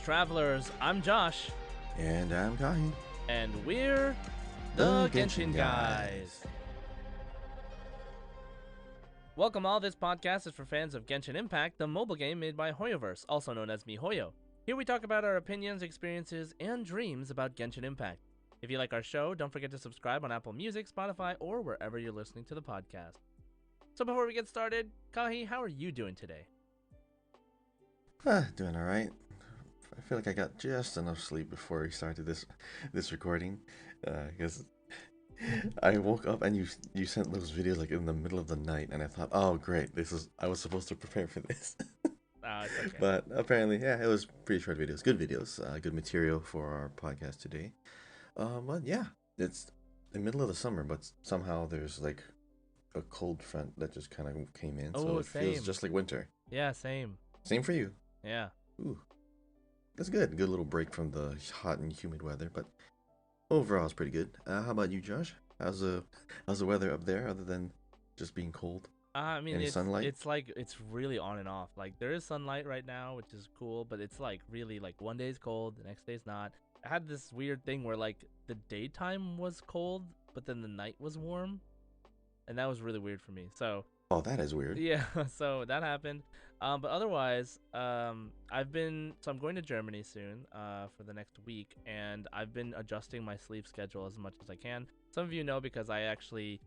Travelers. I'm Josh. And I'm Kahi. And we're the Genshin Guys. Welcome all. This podcast is for fans of Genshin Impact, the mobile game made by Hoyoverse, also known as MiHoYo. Here we talk about our opinions, experiences, and dreams about Genshin Impact. If you like our show, don't forget to subscribe on Apple Music, Spotify, or wherever you're listening to the podcast. So before we get started, Kahi, how are you doing today? Doing alright. I feel like I got just enough sleep before we started this recording. Because I woke up and you sent those videos like in the middle of the night, and I thought, oh great, I was supposed to prepare for this. It's okay. But apparently, yeah, it was pretty short videos, good good material for our podcast today. But yeah, it's the middle of the summer, but somehow there's like a cold front that just kind of came in, so it feels just like winter. Yeah, same. Same for you. Yeah. Ooh, that's good. Good little break from the hot and humid weather, but overall it's pretty good. How about you, Josh? How's the weather up there, other than just being cold? I mean, Any sunlight? it's really on and off. Like, there is sunlight right now, which is cool, but it's like really like one day's cold, the next day's not. I had this weird thing where like the daytime was cold, but then the night was warm, and that was really weird for me. So oh, that is weird. yeah, so that happened. But otherwise, I'm going to Germany soon, for the next week, and I've been adjusting my sleep schedule as much as I can. Some of you know because I actually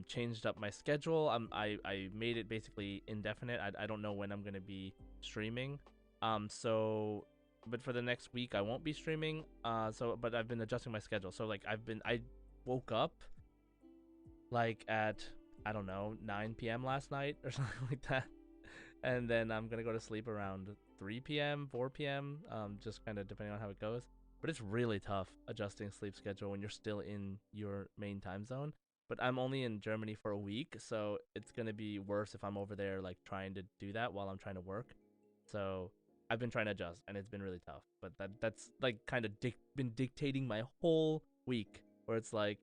changed up my schedule. I made it basically indefinite. I don't know when I'm gonna be streaming. But for the next week I won't be streaming. But I've been adjusting my schedule. So like I woke up like at, I don't know, 9 p.m. last night or something like that. And then I'm going to go to sleep around 3 p.m., 4 p.m., just kind of depending on how it goes. But it's really tough adjusting sleep schedule when you're still in your main time zone. But I'm only in Germany for a week, so it's going to be worse if I'm over there like trying to do that while I'm trying to work. So I've been trying to adjust, and it's been really tough. But that's like kind of been dictating my whole week, where it's like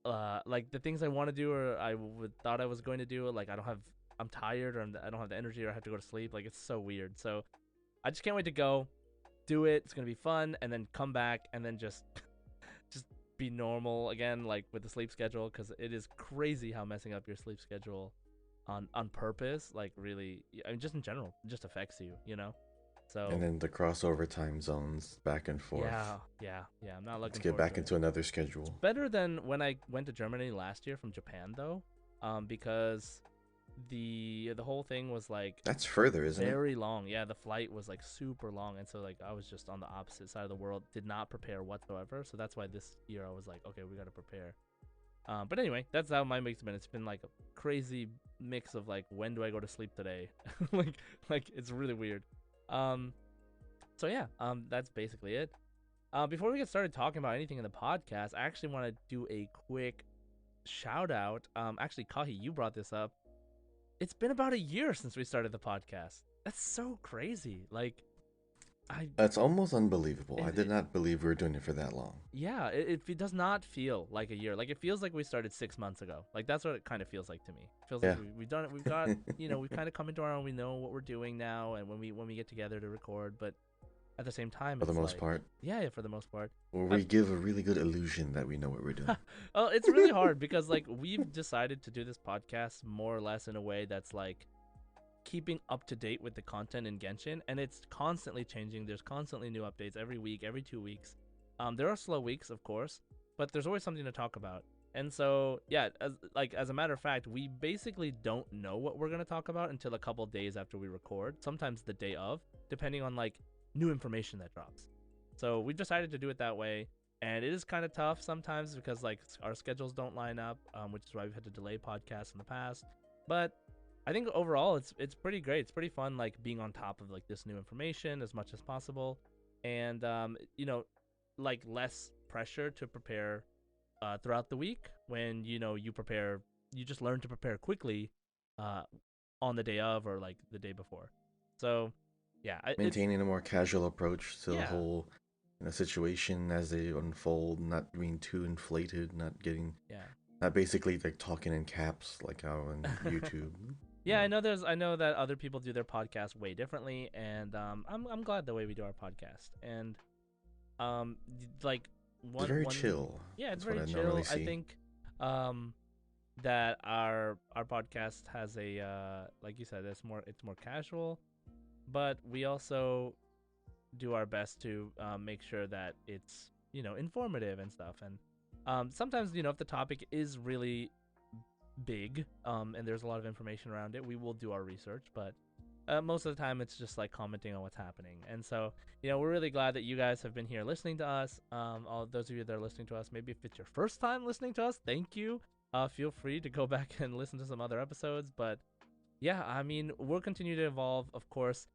the things I want to do or thought I was going to do, like I'm tired, or I don't have the energy, or I have to go to sleep. Like, it's so weird. So I just can't wait to go do it. It's gonna be fun, and then come back and then just be normal again, like with the sleep schedule, because it is crazy how messing up your sleep schedule on purpose, like, really, I mean, just in general, it just affects you, you know. So And then the crossover time zones back and forth. yeah, I'm not looking Let's get back into another schedule. It's better than when I went to Germany last year from Japan, though, because the whole thing was like That's further, isn't it? very long. Yeah, the flight was like super long, and so like I was just on the opposite side of the world, did not prepare whatsoever. So that's why this year I was like, okay, we got to prepare. But anyway, that's how my week's been. It's been like a crazy mix of like, when do I go to sleep today? like it's really weird. So yeah, that's basically it. Before we get started talking about anything in the podcast, I actually want to do a quick shout out. Actually, Kahi, you brought this up. It's been about a year since we started the podcast. That's so crazy. Like, That's almost unbelievable. I did not believe we were doing it for that long. Yeah, it does not feel like a year. Like, it feels like we started 6 months ago. Like, that's what it kind of feels like to me. It feels like we've done it. We've got, we've kind of come into our own. We know what we're doing now, and when we get together to record. But at the same time, For the most part. Yeah, for the most part. Or we give a really good illusion that we know what we're doing. Oh, it's really hard because like we've decided to do this podcast more or less in a way that's like keeping up to date with the content in Genshin, and it's constantly changing. There's constantly new updates every week, every 2 weeks. There are slow weeks, of course, but there's always something to talk about. And so, yeah, as a matter of fact, we basically don't know what we're gonna talk about until a couple days after we record. Sometimes the day of, depending on like new information that drops. So we decided to do it that way, and it is kind of tough sometimes because like our schedules don't line up, which is why we've had to delay podcasts in the past. But I think overall it's pretty great. It's pretty fun, like being on top of like this new information as much as possible, and like less pressure to prepare throughout the week. When you just learn to prepare quickly on the day of or like the day before. So yeah, maintaining a more casual approach to the whole situation as they unfold, not being too inflated, not basically like talking in caps like how on YouTube. Yeah, I know that other people do their podcast way differently, and I'm glad the way we do our podcast. And like It's very chill. yeah, it's That's what very I normally chill. I see. think um that our podcast has a like you said, it's more casual, but we also do our best to make sure that it's informative and stuff. And sometimes if the topic is really big and there's a lot of information around it, we will do our research. But most of the time, it's just like commenting on what's happening. And so we're really glad that you guys have been here listening to us. All those of you that are listening to us, maybe if it's your first time listening to us, thank you. Feel free to go back and listen to some other episodes. But yeah, I mean, we'll continue to evolve, of course,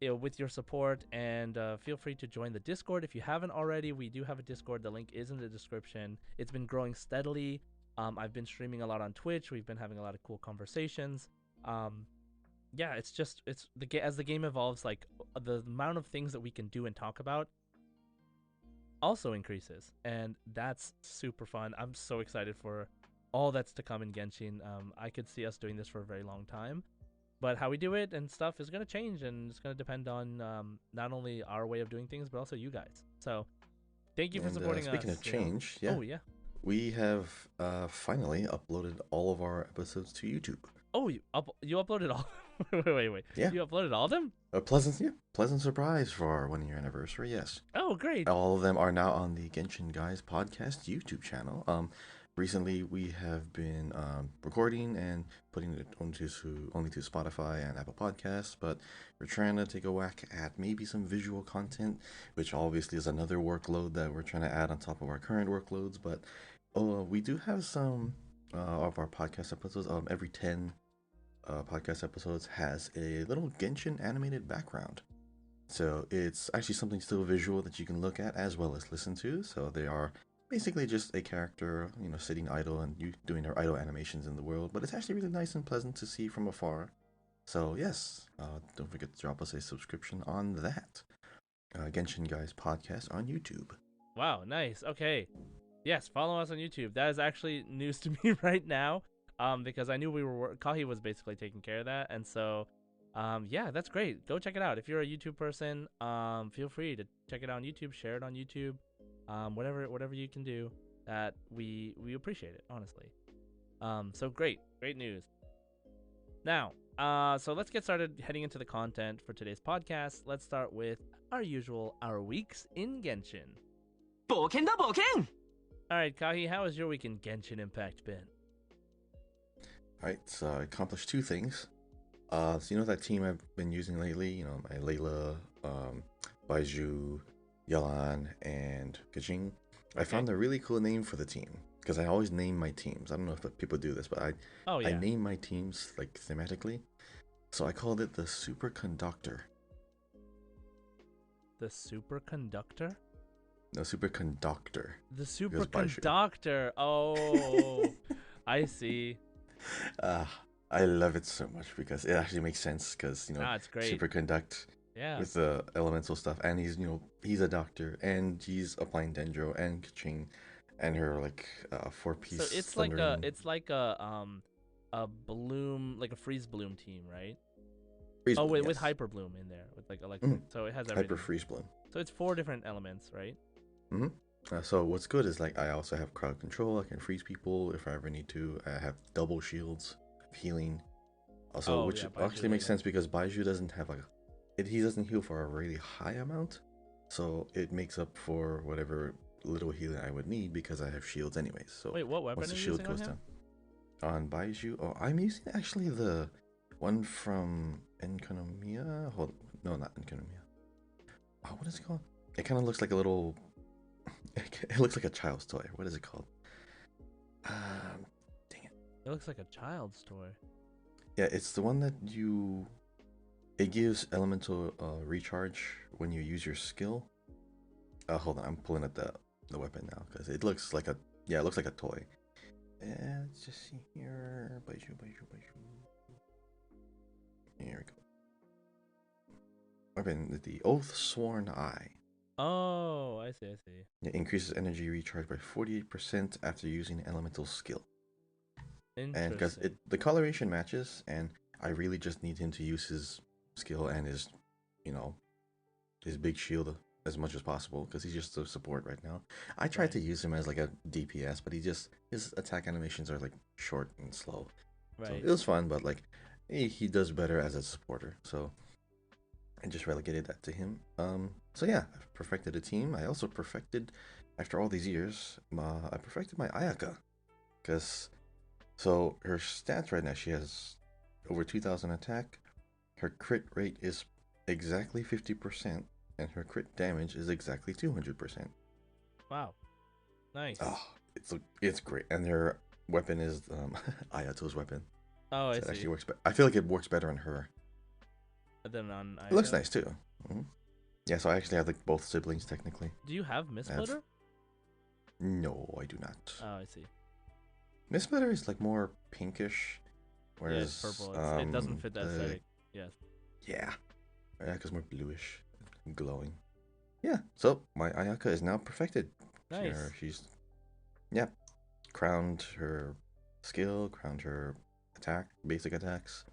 with your support, and feel free to join the Discord if you haven't already. We do have a Discord. The link is in the description. It's been growing steadily. I've been streaming a lot on Twitch. We've been having a lot of cool conversations. Yeah, as the game evolves, like the amount of things that we can do and talk about also increases, and that's super fun. I'm so excited for all that's to come in Genshin. I could see us doing this for a very long time. But how we do it and stuff is going to change, and it's going to depend on not only our way of doing things, but also you guys. So thank you for And supporting speaking us. of change, yeah, Oh, yeah. we have finally uploaded all of our episodes to YouTube. Oh, you uploaded all. Wait. Yeah, You uploaded all of them? a pleasant surprise for our 1 year anniversary. Yes, Oh, great. all of them are now on the Genshin Guys podcast YouTube channel. Recently we have been recording and putting it only to Spotify and Apple Podcasts, but we're trying to take a whack at maybe some visual content, which obviously is another workload that we're trying to add on top of our current workloads. But we do have some of our podcast episodes. Every 10 podcast episodes has a little Genshin animated background. So it's actually something still visual that you can look at as well as listen to. So they are basically just a character, sitting idle and you doing their idle animations in the world. But it's actually really nice and pleasant to see from afar. So yes, don't forget to drop us a subscription on that. Genshin Guys podcast on YouTube. Wow, nice. Okay. Yes, follow us on YouTube. That is actually news to me right now. Because I knew Kahi was basically taking care of that, and so, yeah, that's great. Go check it out. If you're a YouTube person, feel free to check it out on YouTube, share it on YouTube, whatever you can do. That we appreciate it, honestly. So great news. Now, so let's get started heading into the content for today's podcast. Let's start with our weeks in Genshin. All right, Kahi, how has your week in Genshin Impact been? Alright, so I accomplished two things. So that team I've been using lately, my Layla, Baiju, Yalan, and Kajing. I found a really cool name for the team because I always name my teams. I don't know if people do this, but I name my teams like thematically. So I called it the Superconductor. The Superconductor? No, Superconductor. The Superconductor. Oh, I see. I love it so much because it actually makes sense because it's great. Superconduct Yeah. with the elemental stuff, and he's a doctor and he's applying Dendro and Kaching and her like 4-piece. So it's like a bloom, like a freeze bloom team, right? Freeze bloom, with yes. hyper bloom in there with like electric. So it has everything. Hyper freeze bloom. So it's 4 different elements, right? So what's good is like I also have crowd control. I can freeze people if I ever need to. I have double shields, healing. Also, which actually makes sense because Baiju doesn't have he doesn't heal for a really high amount, so it makes up for whatever little healing I would need because I have shields anyways. So wait, what weapon once the are you shield using goes on him? down on Baiju, I'm using actually the one from Enkonomiya. No, not Enkonomiya. Oh, what is it called? It kind of looks like a little. It looks like a child's toy. What is it called? Dang it. It looks like a child's toy. Yeah, it's the one that it gives elemental recharge when you use your skill. Hold on, I'm pulling up the weapon now because it looks like it looks like a toy. Let's just see here. Baiju. Here we go. Weapon, the Oath Sworn Eye. Oh, I see. It increases energy recharge by 48% after using elemental skill. And because the coloration matches, and I really just need him to use his skill and his, you know, his big shield as much as possible because he's just a support right now. I tried Right. to use him as like a DPS, but his attack animations are like short and slow. So Right. it was fun, but like he does better as a supporter. So I just relegated that to him. So yeah, I've perfected a team. I also perfected, after all these years, I perfected my Ayaka, because so her stats right now, she has over 2,000 attack. Her crit rate is exactly 50%, and her crit damage is exactly 200%. Wow. Oh, Nice. it's great, and her weapon is Ayato's weapon. Oh, I So it see. actually works. I feel like it works better on her. And then on It looks Ayaka, nice too. Mhm. Yeah, so I actually have like both siblings technically. do you have Miss I have Splitter? no, I do not. Oh, I see. Miss Splitter is like more pinkish, Yeah, it's whereas purple. It doesn't fit the the aesthetic. Yes. yeah, Ayaka's more bluish, glowing. Yeah, so my Ayaka is now perfected. Nice. She's yeah, crowned her skill, crowned her attack, basic attacks.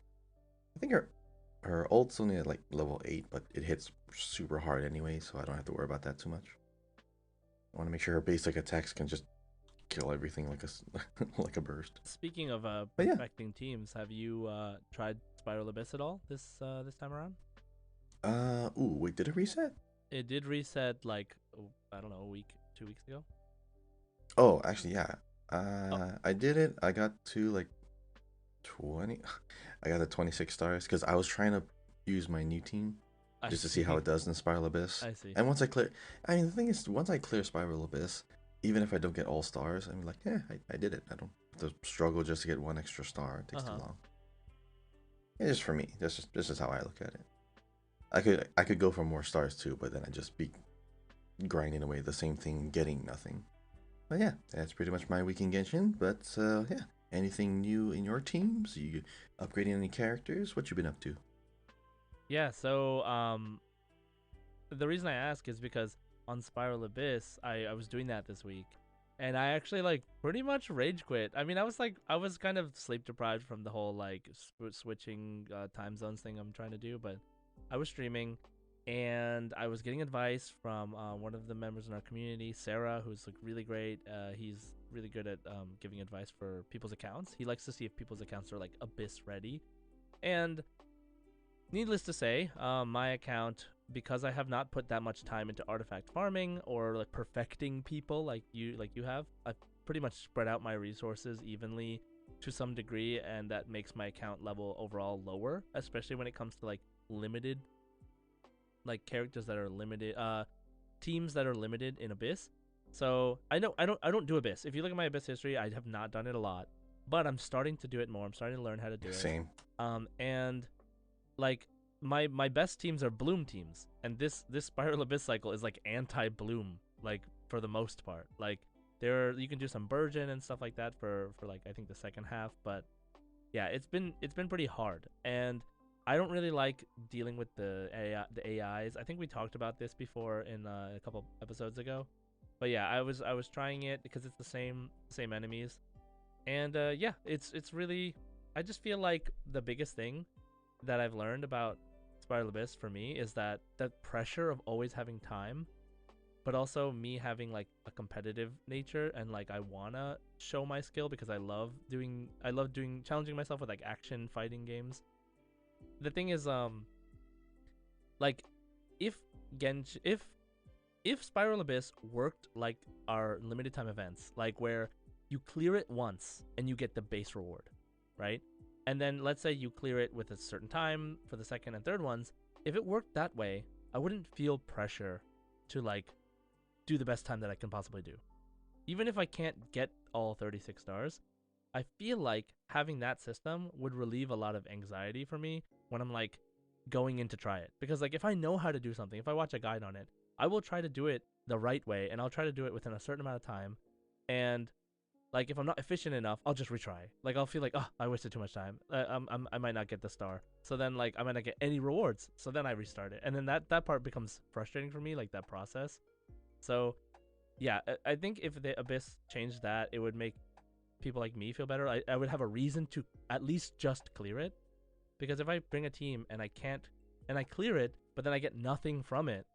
I think her ult's only at like level 8, but it hits super hard anyway, so I don't have to worry about that too much. I want to make sure her basic attacks can just kill everything like like a burst. Speaking of But yeah, perfecting teams, have you tried Spiral Abyss at all this time around? ooh, wait, did it reset? It did reset like I don't know, a week, 2 weeks ago. Oh, actually, yeah. Oh, I did it. I got to like 20. I got to 26 stars because I was trying to use my new team I just to see how see. it does in Spiral Abyss. I see. And once I clear, I mean, the thing is, once I clear Spiral Abyss, even if I don't get all stars, I'm like, yeah, I did it. I don't have to struggle just to get one extra star. It Uh takes too huh. long. It's just for me. This is how I look at it. I could go for more stars too, but then I just be grinding away the same thing, getting nothing. But yeah, that's pretty much my week in Genshin. But yeah, anything new in your teams? You upgrading any characters? What you been up to? Yeah. So the reason I ask is because on Spiral Abyss, I was doing that this week, and I actually like pretty much rage quit. I mean, I was kind of sleep deprived from the whole like switching time zones thing I'm trying to do, but I was streaming, and I was getting advice from one of the members in our community, Sarah, who's like really great. He's really good at giving advice for people's accounts. He likes to see if people's accounts are like Abyss ready, and needless to say, my account, because I have not put that much time into artifact farming or like perfecting people like you have, I've pretty much spread out my resources evenly to some degree, and that makes my account level overall lower, especially when it comes to like limited, like characters that are limited, teams that are limited in Abyss. So I know I don't do Abyss. If you look at my Abyss history, I have not done it a lot, but I'm starting to do it more. I'm starting to learn how to do it. Same. And like my best teams are bloom teams, and this Spiral Abyss cycle is like anti-bloom, like for the most part. Like there you can do some burgeon and stuff like that for like I think the second half, but yeah, it's been pretty hard, and I don't really like dealing with the AIs. I think we talked about this before in a couple episodes ago, but yeah, I was trying it because it's the same enemies, and yeah, it's really, I just feel like the biggest thing that I've learned about Spiral Abyss for me is that pressure of always having time, but also me having like a competitive nature, and like I wanna show my skill because I love doing challenging myself with like action fighting games. The thing is, like if Gensh if Spiral Abyss worked like our limited time events, like where you clear it once and you get the base reward, right? And then let's say you clear it with a certain time for the second and third ones. If it worked that way, I wouldn't feel pressure to like do the best time that I can possibly do. Even if I can't get all 36 stars, I feel like having that system would relieve a lot of anxiety for me when I'm like going in to try it. Because like if I know how to do something, if I watch a guide on it, I will try to do it the right way, and I'll try to do it within a certain amount of time. And like if I'm not efficient enough, I'll just retry. Like I'll feel like, oh, I wasted too much time. I might not get the star. So then like I might not get any rewards. So then I restart it, and then that part becomes frustrating for me, like that process. So yeah, I think if the Abyss changed that, it would make people like me feel better. I would have a reason to at least just clear it. because if I bring a team and I can't and I clear it, but then I get nothing from it,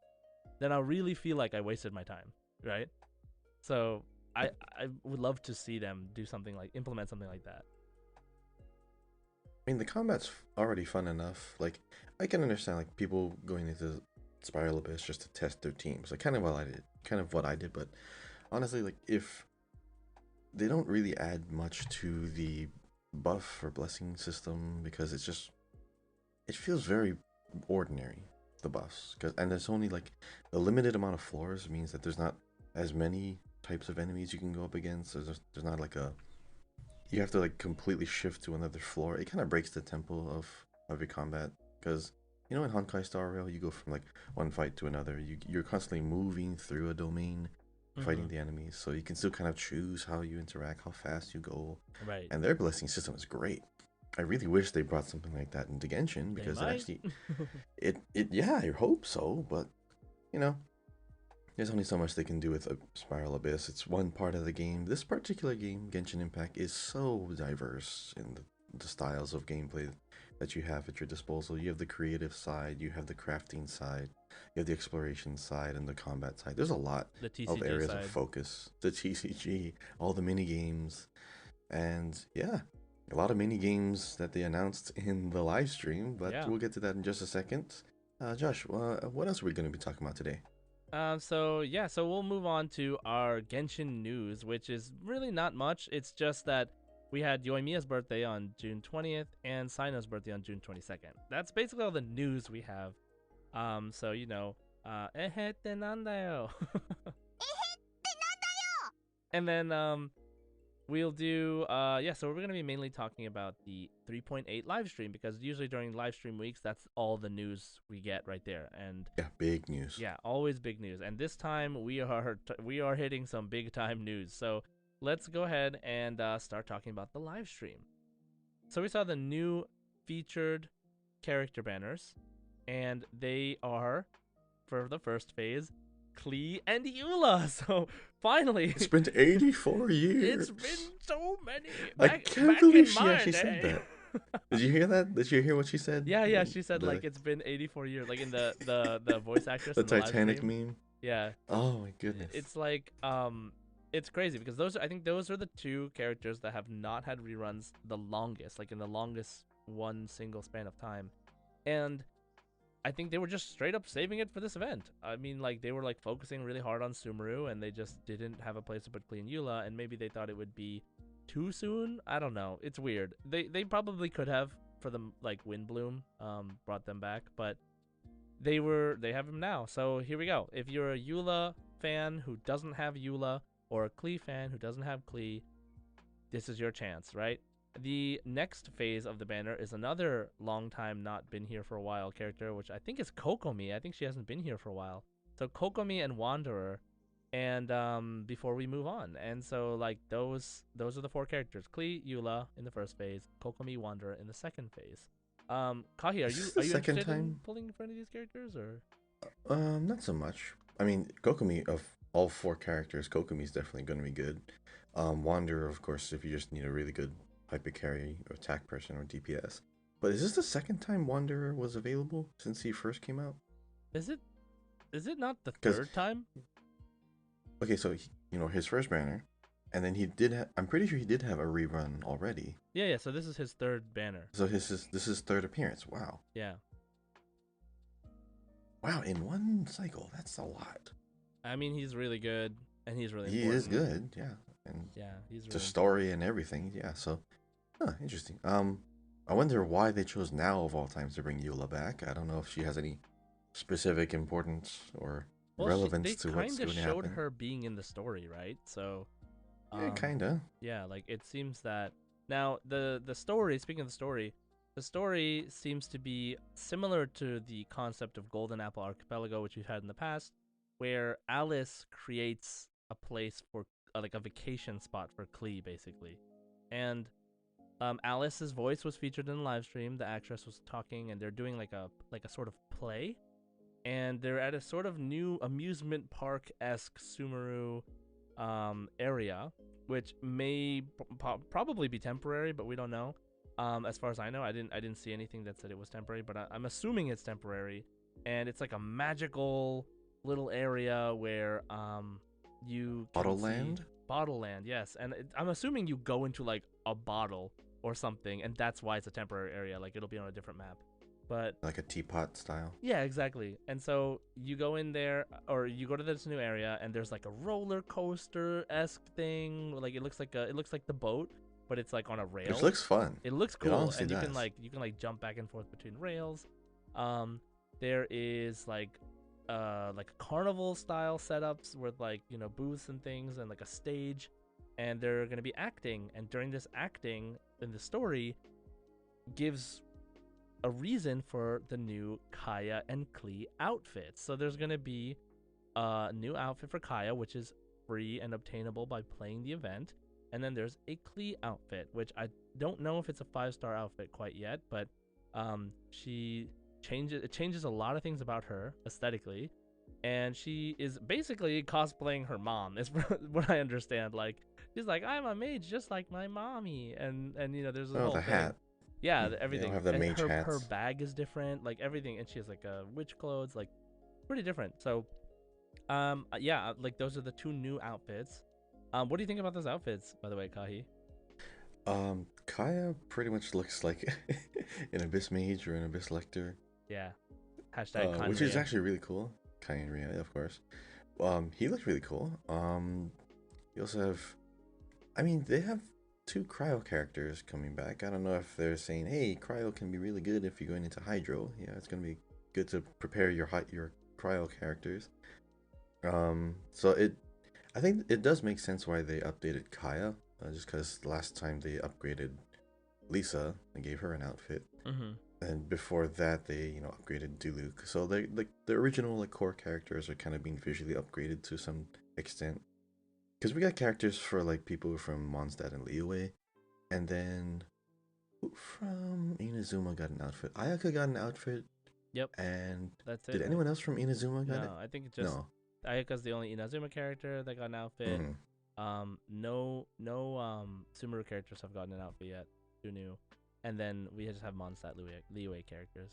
then I'll really feel like I wasted my time, right? So I would love to see them do something like implement something like that. I mean, the combat's already fun enough. Like, I can understand like people going into Spiral Abyss just to test their teams. Like, kind of what I did. But honestly, like, if they don't really add much to the buff or blessing system, because it feels very ordinary, the buffs, and there's only like a limited amount of floors means that there's not as many types of enemies you can go up against. There's not like a you have to like completely shift to another floor. It kind of breaks the tempo of your combat, because you know in Honkai Star Rail you go from like one fight to another. You're constantly moving through a domain, fighting the enemies, so you can still kind of choose how you interact, how fast you go. Right. And their blessing system is great. I really wish they brought something like that into Genshin, They because it might. actually it yeah, I hope so, but you know, there's only so much they can do with a Spiral Abyss. It's one part of the game. This particular game, Genshin Impact, is so diverse in the styles of gameplay that you have at your disposal. You have the creative side, you have the crafting side, you have the exploration side, and the combat side. There's a lot The of TCG areas side. of focus. The TCG, all the mini games, and yeah, a lot of mini games that they announced in the live stream. But Yeah. we'll get to that in just a second. Josh, what else are we going to be talking about today? So we'll move on to our Genshin news, which is really not much. It's just that we had Yoimiya's birthday on June 20th and Sino's birthday on June 22nd. That's basically all the news we have. So ehete nandayo. And then we'll do so we're going to be mainly talking about the 3.8 live stream, because usually during live stream weeks that's all the news we get right there. And Yeah, big news. yeah, always big news. And this time we are hitting some big time news. So let's go ahead and start talking about the live stream. So we saw the new featured character banners, and they are, for the first phase, Klee and Eula. So finally, It's been 84 years. it's been so many. I can't believe she actually said that. Did you hear that? Did you hear what she said? Yeah. She said like it's been 84 years, like in the voice actress. The in the live Titanic stream. meme. Yeah. Oh my goodness. It's like it's crazy, because I think those are the two characters that have not had reruns the longest, like in the longest one single span of time. And I think they were just straight up saving it for this event. I mean, like, they were like focusing really hard on Sumeru, and they just didn't have a place to put Klee and Eula, and maybe they thought it would be too soon. I don't know. It's weird. They probably could have, for the like Windbloom, brought them back, but they have him now. So here we go. If you're a Eula fan who doesn't have Eula, or a Klee fan who doesn't have Klee, this is your chance, right? The next phase of the banner is another long time not been here for a while character, which I think is Kokomi. I think she hasn't been here for a while. So Kokomi and Wanderer, and before we move on. And so like those are the four characters. Klee, Eula in the first phase, Kokomi, Wanderer in the second phase. Kahi, are you interested in pulling for any of these characters, or? Not so much. I mean, Kokomi, of all four characters, Kokomi is definitely going to be good. Wanderer, of course, if you just need a really good hyper carry or attack person or DPS. But is this the second time Wanderer was available since he first came out? Is it not the third time? Okay, so his first banner, and then I'm pretty sure he did have a rerun already. Yeah. So this is his third banner. So this is his third appearance. Wow. Yeah. Wow, in one cycle, that's a lot. I mean, he's really good, and he's really He important. is good, yeah. And yeah, he's really the story and everything, yeah. So, interesting. I wonder why they chose now of all times to bring Eula back. I don't know if she has any specific importance or relevance to what's going to happen. They kind of showed her being in the story, right? So, yeah, kinda. Yeah, like it seems that now the story. Speaking of the story seems to be similar to the concept of Golden Apple Archipelago, which we've had in the past, where Alice creates a place for like a vacation spot for Klee, basically. And Alice's voice was featured in the live stream. The actress was talking, and they're doing like a sort of play, and they're at a sort of new amusement park-esque Sumeru area, which may probably be temporary, but we don't know. As far as I know, I didn't see anything that said it was temporary, but I'm assuming it's temporary, and it's like a magical little area where you can Bottle see Land? Bottle Land, yes, and I'm assuming you go into like a bottle or something, and that's why it's a temporary area. Like it'll be on a different map, but Like a teapot style? yeah, exactly. And so you go in there, or you go to this new area, and there's like a roller coaster esque thing. Like it looks like the boat, but it's like on a Which rail. looks fun. It looks It cool, honestly and does. you can like jump back and forth between rails. There is like carnival style setups with like booths and things and like a stage, and they're gonna be acting. And during this acting in the story, gives a reason for the new Kaya and Klee outfits. So there's gonna be a new outfit for Kaya, which is free and obtainable by playing the event. And then there's a Klee outfit, which I don't know if it's a 5-star outfit quite yet, but she changes a lot of things about her aesthetically, and she is basically cosplaying her mom. Is what I understand. Like she's like, I'm a mage just like my mommy, and there's this Oh, whole the thing. hat. Yeah, They don't everything, have the and mage her hats. bag is different, like everything, and she has like witch clothes, like pretty different. So yeah, like those are the two new outfits. What do you think about those outfits, by the way, Kahi? Kaya pretty much looks like an Abyss Mage or an Abyss Lector, Yeah. Hashtag which is Kanria. actually really cool. Kaya and Ria, of course. He looked really cool. You also have, I mean, they have two Cryo characters coming back. I don't know if they're saying, hey, Cryo can be really good if you're going into Hydro. Yeah, it's gonna be good to prepare your Cryo characters. So I think it does make sense why they updated Kaya, just because last time they upgraded Lisa and gave her an outfit, Mm-hmm. and before that they upgraded Diluc. So they like the original like core characters are kind of being visually upgraded to some extent, because we got characters for like people from Mondstadt and Liyue, and then who from Inazuma got an outfit. Ayaka got an outfit, Yep. and That's did it. anyone else from Inazuma got it? No, I think it's just No. Ayaka's the only Inazuma character that got an outfit. Mm. No Sumeru characters have gotten an outfit yet. Too new. And then we just have Mondstadt Liyue characters.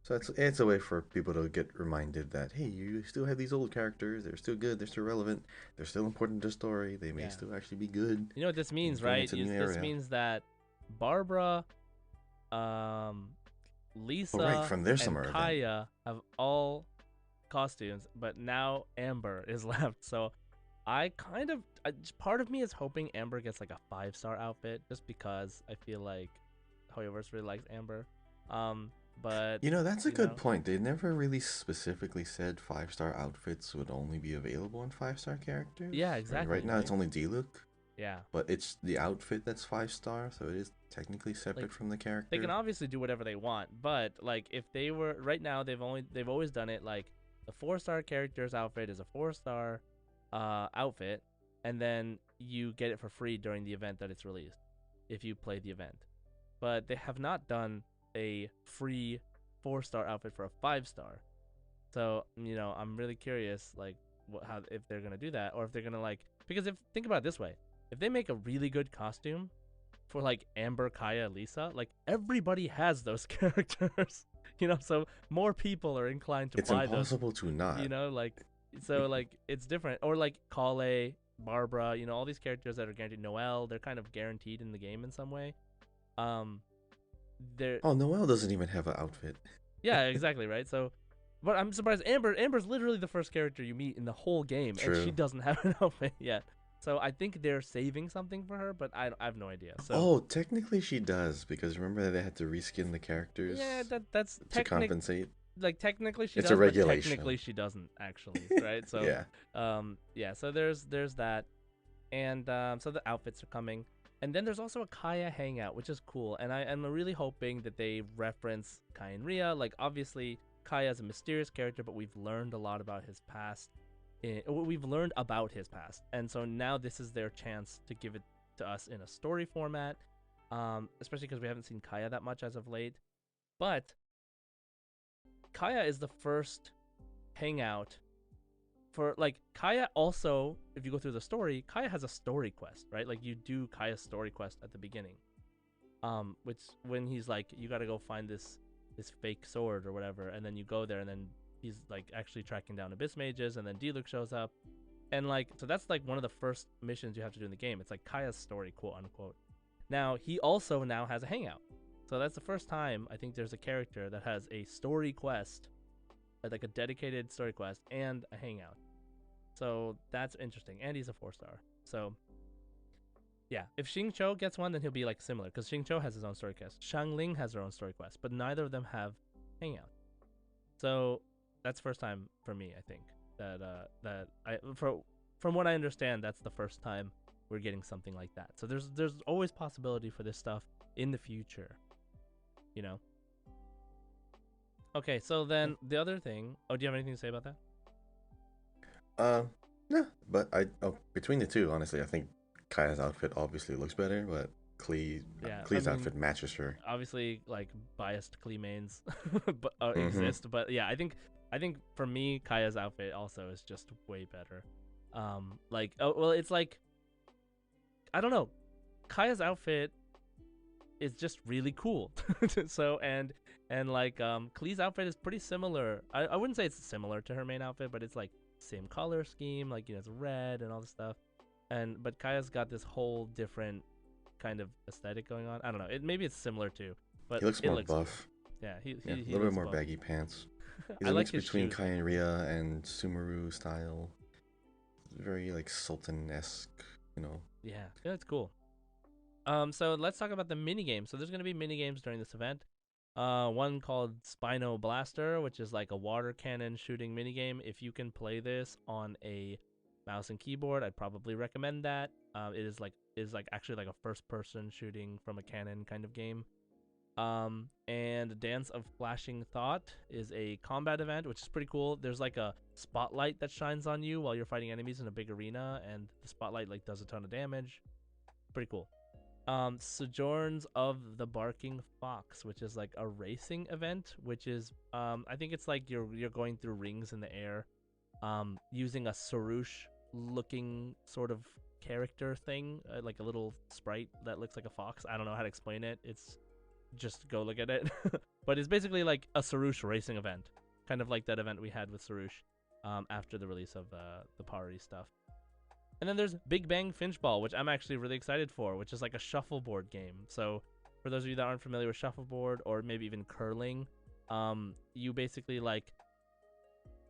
So it's a way for people to get reminded that hey, you still have these old characters. They're still good. They're still relevant. They're still important to the story. They may Yeah. still actually be good. You know what this means, Going right? into the new This area. means that Barbara, um, Oh right, Lisa, from their and summer event. Kaya have all costumes, but now Amber is left. So part of me is hoping Amber gets like a 5-star outfit, just because I feel like Hoyoverse really likes Amber. But That's a you good know, point. They never really specifically said 5-star outfits would only be available in 5-star characters. yeah, I mean, exactly, right now right? it's only Diluc, Yeah, but it's the outfit that's 5-star, so it is technically separate like from the they can character. obviously do whatever they want, but like if they were right now, they've always done it like the 4-star character's outfit is a 4-star outfit, and then you get it for free during the event that it's released if you play the event. But they have not done a free 4-star outfit for a 5-star. So I'm really curious, like how if they're gonna do that, or if they're gonna like, because if think about it this way, if they make a really good costume for like Amber, Kaya, Lisa, like everybody has those characters, so more people are inclined to It's buy those, impossible to not. like so like it's different. Or like Kale, Barbara, all these characters that are guaranteed. Noelle, they're kind of guaranteed in the game in some way. Um, they're Oh, Noelle doesn't even have an outfit. Yeah, exactly, right? So, but I'm surprised Amber's literally the first character you meet in the whole game, and she True. doesn't have an outfit yet. So I think they're saving something for her, but I have no idea. So Oh, technically she does, because remember that they had to reskin the yeah, characters that's to compensate. like technically she It's a does, but regulation. technically she doesn't actually, right? So Yeah. yeah, so there's that, and so the outfits are coming, and then there's also a Kaya hangout, which is cool, and I'm really hoping that they reference Kai and Ria. Like obviously Kaya is a mysterious character, but we've learned a lot about his past. We've learned about his past, and so now this is their chance to give it to us in a story format, especially because we haven't seen Kaya that much as of late. But Kaya is the first hangout for like Kaya. Also, if you go through the story, Kaya has a story quest, right? Like you do Kaya's story quest at the beginning, Which when he's like, you got to go find this fake sword or whatever, and then you go there, and then he's like actually tracking down abyss mages, and then Diluc shows up, and like so that's like one of the first missions you have to do in the game. It's like Kaya's story, quote unquote. Now he also now has a hangout, so that's the first time I think there's a character that has a story quest, like a dedicated story quest and a hangout. So that's interesting, and he's a 4-star. So yeah, if Xingqiu gets one, then he'll be like similar, because Xingqiu has his own story quest. Xiangling has her own story quest, but neither of them have hangout. So that's first time for me, I think, from what I understand, that's the first time we're getting something like that. So there's always possibility for this stuff in the future, you know. Okay, so then the other thing. Oh, do you have anything to say about that? No, but between the two, honestly, I think Kaya's outfit obviously looks better, but Yeah, I Klee's mean, outfit matches her. obviously, like biased Klee mains, but Mm-hmm. exist. But yeah, I think for me, Kaya's outfit also is just way better. Like, oh well, it's like I don't know, Kaya's outfit is just really cool. So and like Klee's outfit is pretty similar. I wouldn't say it's similar to her main outfit, but it's like same color scheme, like it's red and all this stuff. And but Kaya's got this whole different kind of aesthetic going on. I don't know. Maybe it's similar too, but He looks it more looks cool. buff. Yeah, he Yeah, he, a he little bit looks more buff. baggy pants. He's I a like mix his between shoes Kai though. and Rhea and Sumeru style. Very like Sultan-esque, you know. Yeah, it's cool. So let's talk about the mini games. So there's gonna be mini games during this event. One called Spino Blaster, which is like a water cannon shooting mini game. If you can play this on a mouse and keyboard, I'd probably recommend that. It is like actually like a first person shooting from a cannon kind of game. And Dance of Flashing Thought is a combat event, which is pretty cool. There's like a spotlight that shines on you while you're fighting enemies in a big arena, and the spotlight like does a ton of damage. Pretty cool. Sojourns of the Barking Fox, which is like a racing event, which is I think it's like you're going through rings in the air, using a Sarush looking sort of character thing, like a little sprite that looks like a fox. I don't know how to explain it. It's just go look at it. But it's basically like a Sarush racing event, kind of like that event we had with Sarush after the release of the party stuff. And then there's Big Bang Finchball, which I'm actually really excited for, which is like a shuffleboard game. So for those of you that aren't familiar with shuffleboard or maybe even curling, you basically like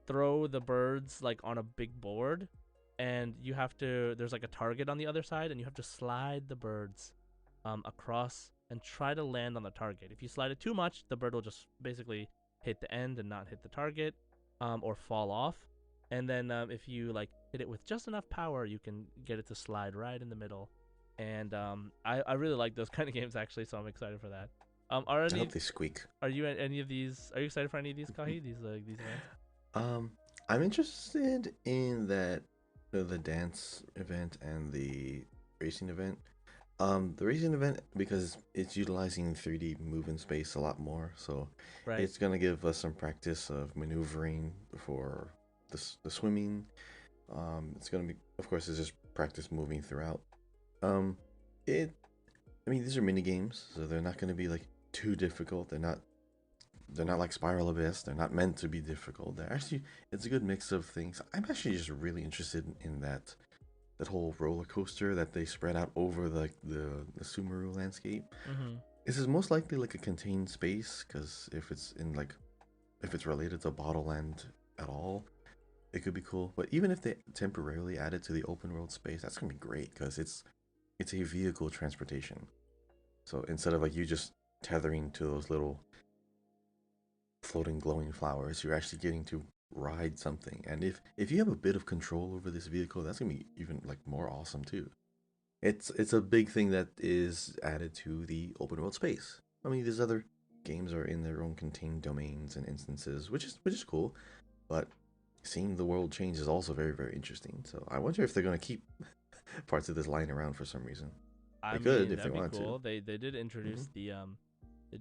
throw the birds like on a big board, and you have to. There's like a target on the other side, and you have to slide the birds across and try to land on the target. If you slide it too much, the bird will just basically hit the end and not hit the target, or fall off. And then if you like hit it with just enough power, you can get it to slide right in the middle. And I really like those kind of games actually, so I'm excited for that. Are I hope any they squeak. are you at any of these? Are you excited for any of these, Kahi? These events? Um, I'm interested in that the dance event and the racing event. The racing event because it's utilizing 3D movement space a lot more, so Right. it's gonna give us some practice of maneuvering for the swimming. It's gonna be, of course, it's just practice moving throughout. Um, it, I mean, these are mini games, so they're not gonna be like too difficult. They're not like Spiral Abyss. They're not meant to be difficult. They're actually, it's a good mix of things. I'm actually just really interested in that whole roller coaster that they spread out over the Sumeru landscape. Mm-hmm. This is most likely like a contained space because if it's related to Bottle Land at all, it could be cool. But even if they temporarily add it to the open world space, that's gonna be great because it's a vehicle transportation. So instead of like you just tethering to those little floating glowing flowers, you're actually getting to ride something. And if you have a bit of control over this vehicle, that's gonna be even like more awesome too. It's a big thing that is added to the open world space. I mean, these other games are in their own contained domains and instances, which is cool, but seeing the world change is also very very interesting. So I wonder if they're gonna keep parts of this lying around for some reason. I They could mean, if they that'd be wanted to. cool. They did Hmm.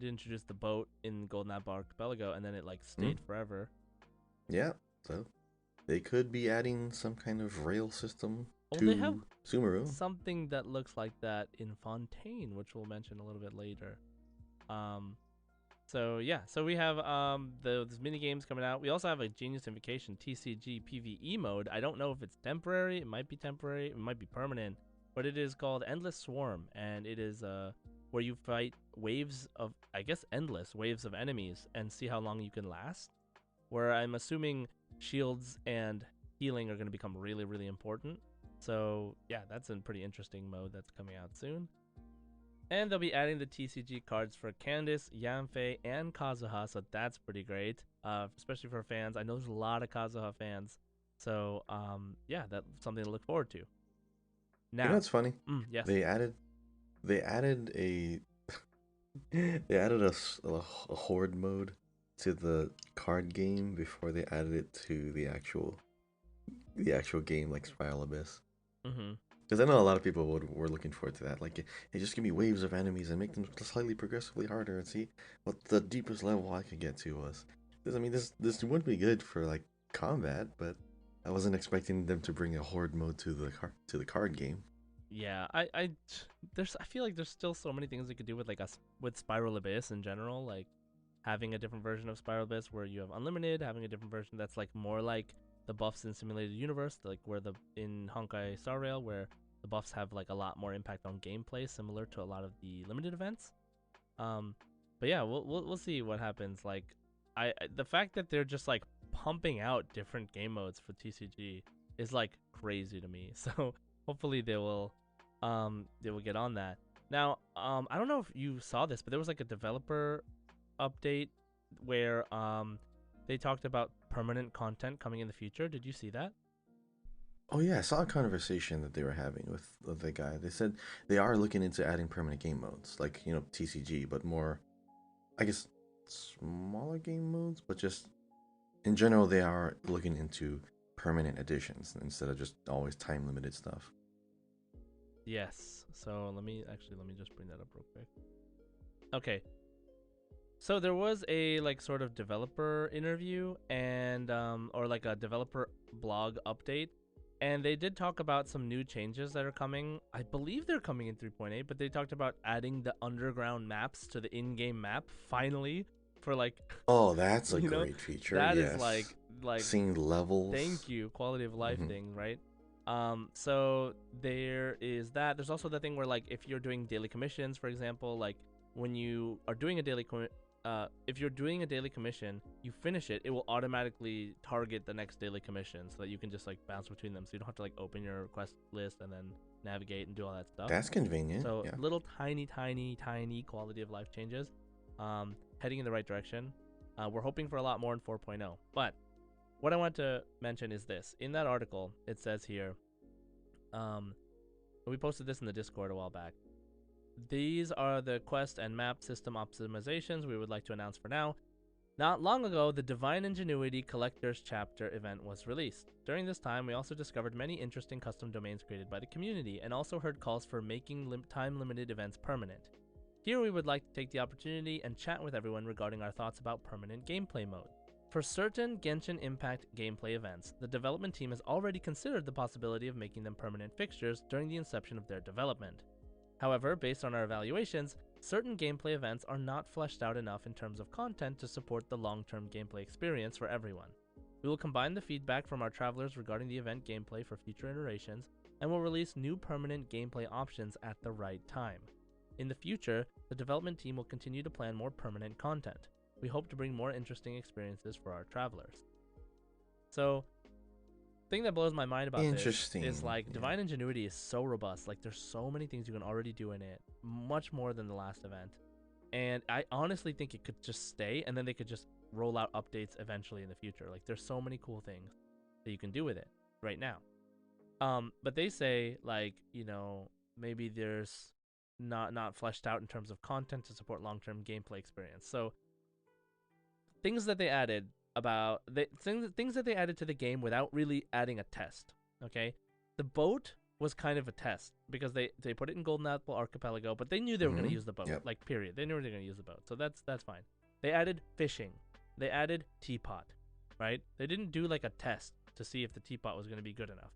introduce the boat in Golden Apple Archipelago, and then it like Hmm. stayed forever. Yeah, so they could be adding some kind of rail system Oh, they have to Sumeru. something that looks like that in Fontaine, which we'll mention a little bit later. Um, so yeah, so we have those mini games coming out. We also have a Genius Invocation TCG PvE mode. I don't know if it's temporary. It might be temporary. It might be permanent. But it is called Endless Swarm, and it is where you fight waves of, I guess, endless waves of enemies and see how long you can last. Where I'm assuming shields and healing are going to become really, really important. So yeah, that's a pretty interesting mode that's coming out soon. And they'll be adding the TCG cards for Candice, Yanfei, and Kazuha, so that's pretty great, especially for fans. I know there's a lot of Kazuha fans, so yeah, that's something to look forward to. You know Now, what's funny? yes, They added they added a they added a horde mode to the card game before they added it to the actual game like Spiral Abyss. mm-hmm. Because I know a lot of people were looking forward to that. Like, hey, just give me waves of enemies and make them slightly progressively harder and see what the deepest level I could get to was. Because I mean, this would be good for like combat, but I wasn't expecting them to bring a horde mode to the card game. Yeah, I feel like there's still so many things they could do with like us with Spiral Abyss in general, like having a different version of Spiral Abyss where you have unlimited, having a different version that's like more like the buffs in Simulated Universe, like where the in Honkai Star Rail, where the buffs have like a lot more impact on gameplay, similar to a lot of the limited events. Um, but yeah, we'll see what happens. Like, the fact that they're just like pumping out different game modes for TCG is like crazy to me. So hopefully they will get on that. Now, I don't know if you saw this, but there was like a developer update where they talked about permanent content coming in the future. Did you see that? Oh yeah, I saw a conversation that they were having with the guy. They said they are looking into adding permanent game modes, like TCG, but more, I guess, smaller game modes. But just in general, they are looking into permanent additions instead of just always time limited stuff. Yes. So let me just bring that up real quick. Okay. So there was a like sort of developer interview and or like a developer blog update, and they did talk about some new changes that are coming. I believe they're coming in 3.8, but they talked about adding the underground maps to the in-game map finally for like Oh, that's a you know, great feature. that is Yes, like seeing levels. thank you quality of life Hmm. thing, right? So there is that. There's also the thing where like if you're doing daily commissions, for example, like when you are doing a if you're doing a daily commission, you finish it, it will automatically target the next daily commission so that you can just like bounce between them, so you don't have to like open your quest list and then navigate and do all that stuff. That's convenient. So Yeah. little tiny quality of life changes, heading in the right direction. We're hoping for a lot more in 4.0. But what I want to mention is this. In that article, it says here, um, we posted this in the Discord a while back. These are the quest and map system optimizations we would like to announce for now. Not long ago, the Divine Ingenuity Collector's Chapter event was released. During this time, we also discovered many interesting custom domains created by the community and also heard calls for making time-limited events permanent. Here we would like to take the opportunity and chat with everyone regarding our thoughts about permanent gameplay mode. For certain Genshin Impact gameplay events, the development team has already considered the possibility of making them permanent fixtures during the inception of their development. However, based on our evaluations, certain gameplay events are not fleshed out enough in terms of content to support the long-term gameplay experience for everyone. We will combine the feedback from our travelers regarding the event gameplay for future iterations, and will release new permanent gameplay options at the right time. In the future, the development team will continue to plan more permanent content. We hope to bring more interesting experiences for our travelers. So, thing that blows my mind about this is Interesting. like Yeah. Divine Ingenuity is so robust. Like there's so many things you can already do in it, much more than the last event. And I honestly think it could just stay, and then they could just roll out updates eventually in the future. Like there's so many cool things that you can do with it right now. But they say like maybe there's not fleshed out in terms of content to support long-term gameplay experience. So things that they added things that they added to the game without really adding a test. Okay, the boat was kind of a test because they put it in Golden Apple Archipelago, but they knew they were going Hmm. to use the boat. Yep. Like period, they knew they were going to use the boat, so that's fine. They added fishing, they added teapot, right? They didn't do like a test to see if the teapot was going to be good enough.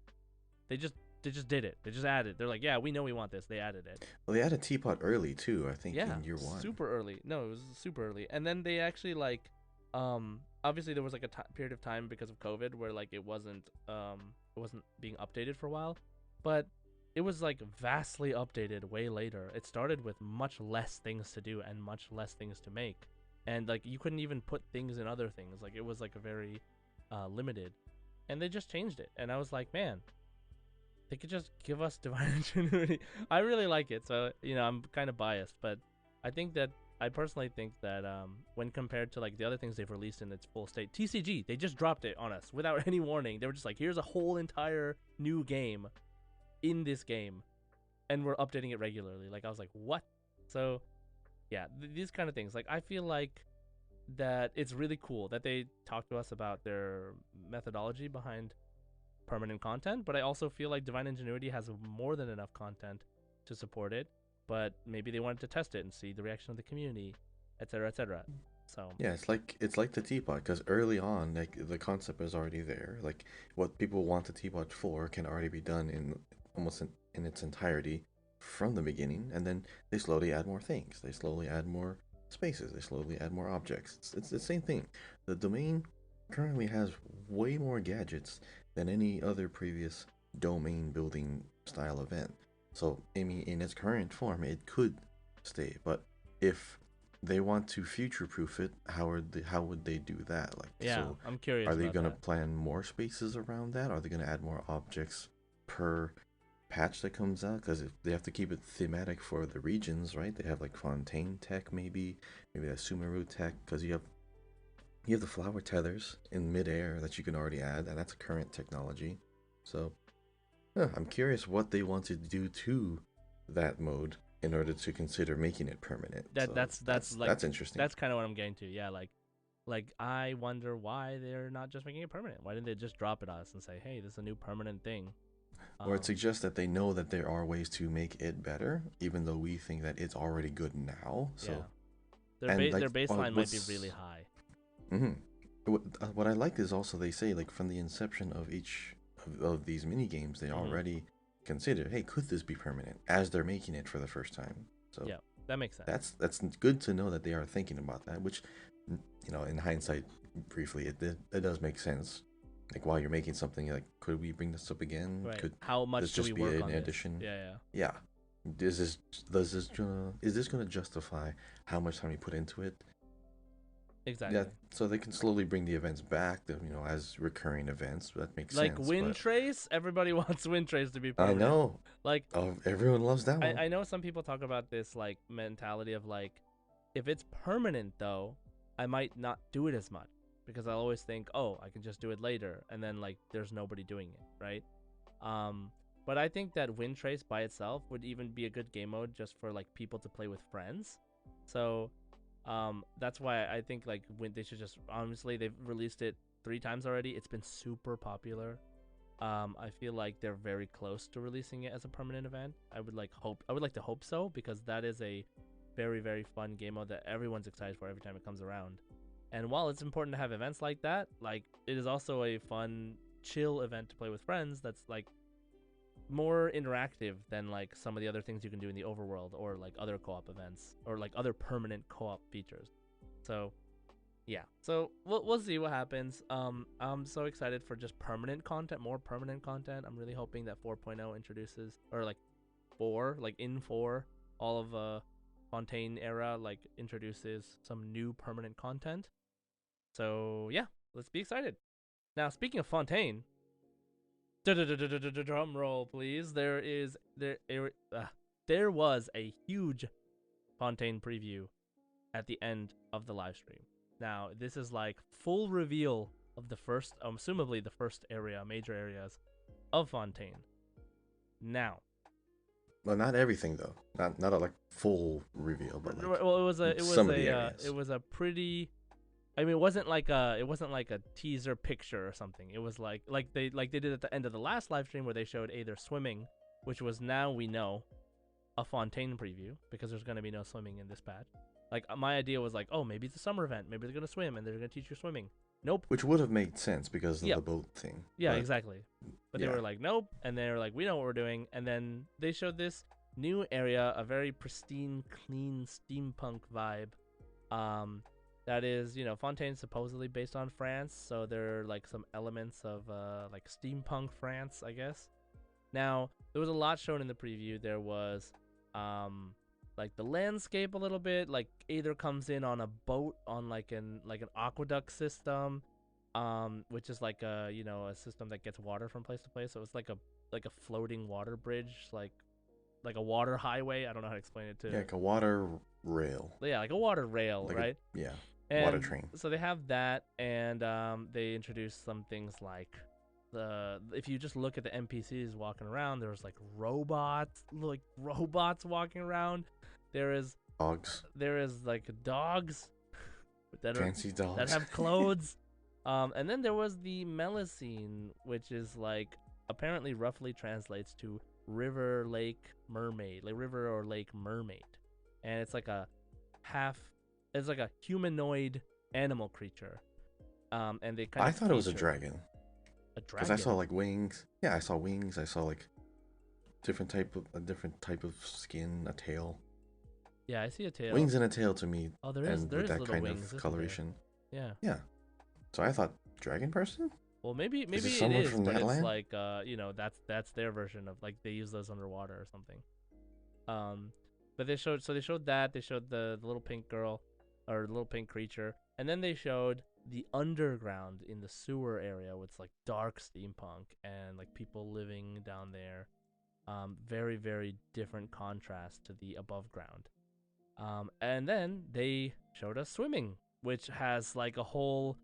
They just just did it. They just added. They're like, yeah, we know we want this. They added it. Well, they added teapot early too. I think Yeah, in year one. super early. No, it was super early. And then they actually like, obviously there was like a period of time because of COVID where like it wasn't being updated for a while, but it was like vastly updated way later. It started with much less things to do and much less things to make, and like you couldn't even put things in other things. Like it was like a very limited, and they just changed it. And I was like, man, they could just give us divine ingenuity. I really like it, so I'm kind of biased, but I personally think that when compared to like the other things they've released in its full state, TCG, they just dropped it on us without any warning. They were just like, here's a whole entire new game in this game, and we're updating it regularly. Like I was like, what? So yeah, these kind of things. Like I feel like that it's really cool that they talk to us about their methodology behind permanent content, but I also feel like Divine Ingenuity has more than enough content to support it, but maybe they wanted to test it and see the reaction of the community, etc., etc. So yeah, it's like the teapot because early on, like the concept is already there. Like what people want the teapot for can already be done in almost in its entirety from the beginning, and then they slowly add more things. They slowly add more spaces. They slowly add more objects. It's the same thing. The domain currently has way more gadgets than any other previous domain building style event. So, I mean, in its current form, it could stay. But if they want to future-proof it, how would they do that? Like, yeah, so I'm curious are they about gonna that. plan more spaces around that? Are they gonna add more objects per patch that comes out? Because if they have to keep it thematic for the regions, right? They have like Fontaine tech, maybe that Sumeru tech, because you have the flower tethers in midair that you can already add, and that's a current technology. So, yeah, I'm curious what they want to do to that mode in order to consider making it permanent. So That's like that's interesting. that's kind of what I'm getting to. Yeah, like I wonder why they're not just making it permanent. Why didn't they just drop it on us and say, hey, this is a new permanent thing? Or it suggests that they know that there are ways to make it better, even though we think that it's already good now. So, Yeah, and their like, baseline might be really high. Mm-hmm. What I like is also they say like from the inception of each of these mini games, they already consider, hey, could this be permanent as they're making it for the first time? So Yeah, that makes sense. that's good to know that they are thinking about that. Which, in hindsight, briefly, it does make sense. Like while you're making something, like, could we bring this up again? Right. Could How much this do we just be work an on this? addition? Yeah, yeah. Yeah. Is this gonna justify how much time you put into it? Yeah, Exactly. so they can slowly bring the events back, as recurring events. That makes Like sense. Wind But Trace, everybody wants Wind Trace to be I permanent. know, Like everyone loves that one. I know some people talk about this like mentality of like, if it's permanent though, I might not do it as much because I always think, oh, I can just do it later, and then like there's nobody doing it, right? But I think that Wind Trace by itself would even be a good game mode just for like people to play with friends. So that's why I think like when they should just, honestly, they've released it 3 times already. It's been super popular. I feel like they're very close to releasing it as a permanent event. I would like to hope so, because that is a very, very fun game mode that everyone's excited for every time it comes around. And while it's important to have events like that, like it is also a fun, chill event to play with friends that's like more interactive than like some of the other things you can do in the overworld or like other co-op events or like other permanent co-op features. So yeah, so we'll see what happens. I'm so excited for just permanent content, more permanent content. I'm really hoping that 4.0 introduces, or like 4, like in 4, all of Fontaine era like introduces some new permanent content. So yeah, let's be excited. Now, speaking of Fontaine, drum roll, please. There was a huge Fontaine preview at the end of the live stream. Now, this is like full reveal of the first, assumably the first major areas of Fontaine. Now, Well, not everything though. Not a like full reveal, but like well, some of the areas. it was a pretty. I mean, it wasn't like a teaser picture or something. It was like they did at the end of the last live stream where they showed either swimming, which was, now we know, a Fontaine preview because there's going to be no swimming in this patch. Like my idea was like, oh, maybe it's a summer event, maybe they're going to swim and they're going to teach you swimming. nope. Which would have made sense because of Yep. the boat thing. Yeah, But exactly. But they yeah. were like, nope. And they were like, we know what we're doing. And then they showed this new area, a very pristine, clean steampunk vibe. Um, that is, Fontaine's supposedly based on France, so there are like some elements of like steampunk France, I guess. Now, there was a lot shown in the preview. There was like the landscape a little bit, like Aether comes in on a boat on like an aqueduct system, which is like a system that gets water from place to place. So it's like a floating water bridge, like a water highway. I don't know how to explain it Yeah, to. like a water rail. Yeah, like a water rail, Like a right? yeah, water And train. so they have that, and they introduced some things like if you just look at the NPCs walking around, there's like robots walking around. There is Dogs. there is like dogs Fancy that dogs. have clothes. And then there was the Melusine, which is like apparently roughly translates to river, lake, mermaid, like river or lake mermaid, and it's like it's like a humanoid animal creature. And they kind I of thought it was a feature dragon. a Because I saw dragon. like wings. Yeah, I saw wings. I saw like a different type of skin, a tail. Yeah, I see a tail. Wings and a tail to me, Oh, and there with is that little kind wings, of isn't there? coloration. Yeah. Yeah. So I thought dragon person? Well, maybe Is it it someone is, from but that it's land? like that's their version of like they use those underwater or something. Um, but they showed that they showed the little pink girl or the little pink creature, and then they showed the underground in the sewer area with like dark steampunk and like people living down there. Very very different contrast to the above ground. And then they showed us swimming, which has like a whole